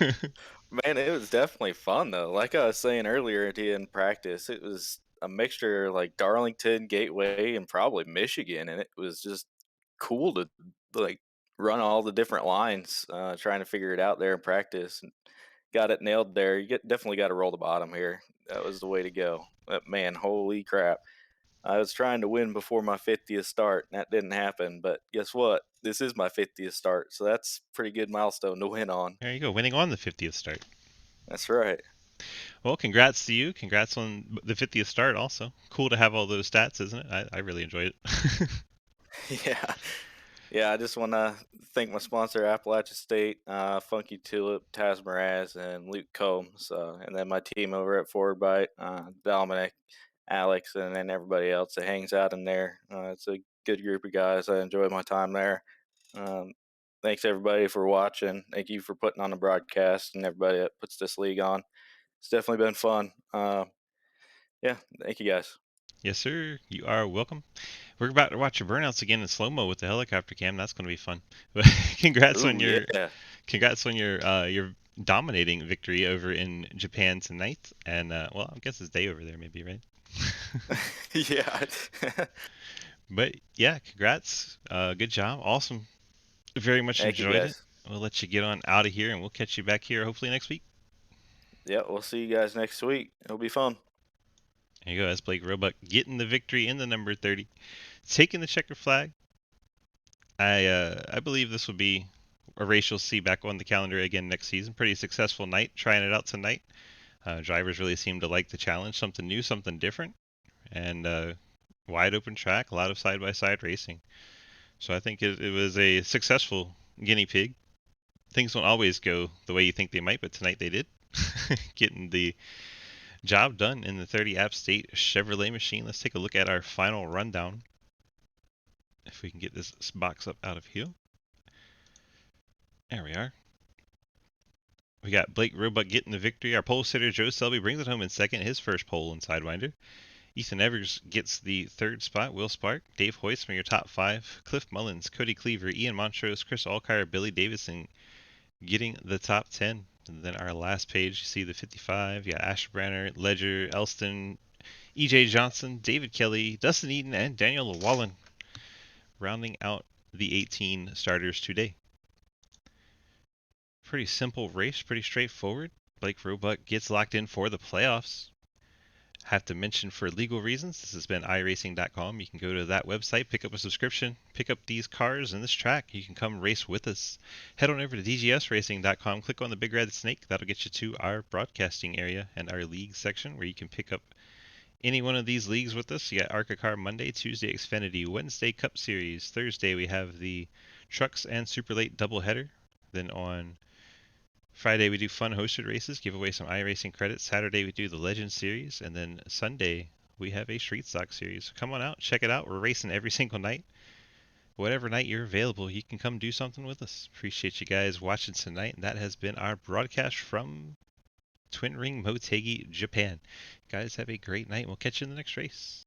Man, it was definitely fun though. Like I was saying earlier in practice, it was a mixture of like Darlington, Gateway, and probably Michigan, and it was just cool to like run all the different lines, trying to figure it out there in practice. And got it nailed there. Definitely got to roll the bottom here. That was the way to go. But man, holy crap! I was trying to win before my 50th start, and that didn't happen. But guess what? This is my 50th start, so that's a pretty good milestone to win on. There you go, winning on the 50th start. That's right. Well, congrats to you. Congrats on the 50th start also. Cool to have all those stats, isn't it? I really enjoyed it. Yeah. Yeah, I just want to thank my sponsor, Appalachian State, Funky Tulip, Taz Mraz, and Luke Combs, and then my team over at Forward Bite, Dominic, Alex, and then everybody else that hangs out in there. It's a good group of guys. I enjoy my time there. Um, Thanks everybody for watching. Thank you for putting on the broadcast and everybody that puts this league on. It's definitely been fun. Yeah, thank you guys. Yes, sir. You are welcome. We're about to watch your burnouts again in slow mo with the helicopter cam. That's going to be fun. But congrats on Ooh, yeah. your dominating victory over in Japan tonight. And well, I guess it's day over there, maybe, right? Yeah. But yeah, congrats. Good job. Awesome. Very much Thank you enjoyed it. guys. We'll let you get on out of here, and we'll catch you back here hopefully next week. Yeah, we'll see you guys next week. It'll be fun. There you go. That's Blake Roebuck getting the victory in the number 30, taking the checker flag. I believe this will be a race you'll see back on the calendar again next season. Pretty successful night, trying it out tonight. Drivers really seem to like the challenge, something new, something different, and wide open track, a lot of side-by-side racing. So I think it was a successful guinea pig. Things don't always go the way you think they might, but tonight they did. Getting the job done in the 30 App State Chevrolet machine. Let's take a look at our final rundown. If we can get this box up out of here. There we are. We got Blake Roebuck getting the victory. Our pole sitter Joe Selby brings it home in second, his first pole in Sidewinder. Ethan Evers gets the third spot. Will Spark, Dave Hoyce from your top five. Cliff Mullins, Cody Cleaver, Ian Montrose, Chris Alkire, Billy Davison getting the top 10. And then our last page, you see the 55. You got Asher Branner, Ledger, Elston, EJ Johnson, David Kelly, Dustin Eaton, and Daniel Wallen rounding out the 18 starters today. Pretty simple race, pretty straightforward. Blake Roebuck gets locked in for the playoffs. Have to mention, for legal reasons, this has been iRacing.com. You can go to that website, pick up a subscription, pick up these cars and this track. You can come race with us. Head on over to DGSRacing.com, click on the big red snake. That'll get you to our broadcasting area and our league section where you can pick up any one of these leagues with us. You got ARCA Car Monday, Tuesday Xfinity, Wednesday Cup Series, Thursday we have the Trucks and Super Late doubleheader. Then on Friday we do fun hosted races, give away some iRacing credits. Saturday we do the Legend Series, and then Sunday we have a Street Stock Series. So come on out, check it out. We're racing every single night. Whatever night you're available, you can come do something with us. Appreciate you guys watching tonight. And that has been our broadcast from Twin Ring Motegi, Japan. Guys, have a great night. We'll catch you in the next race.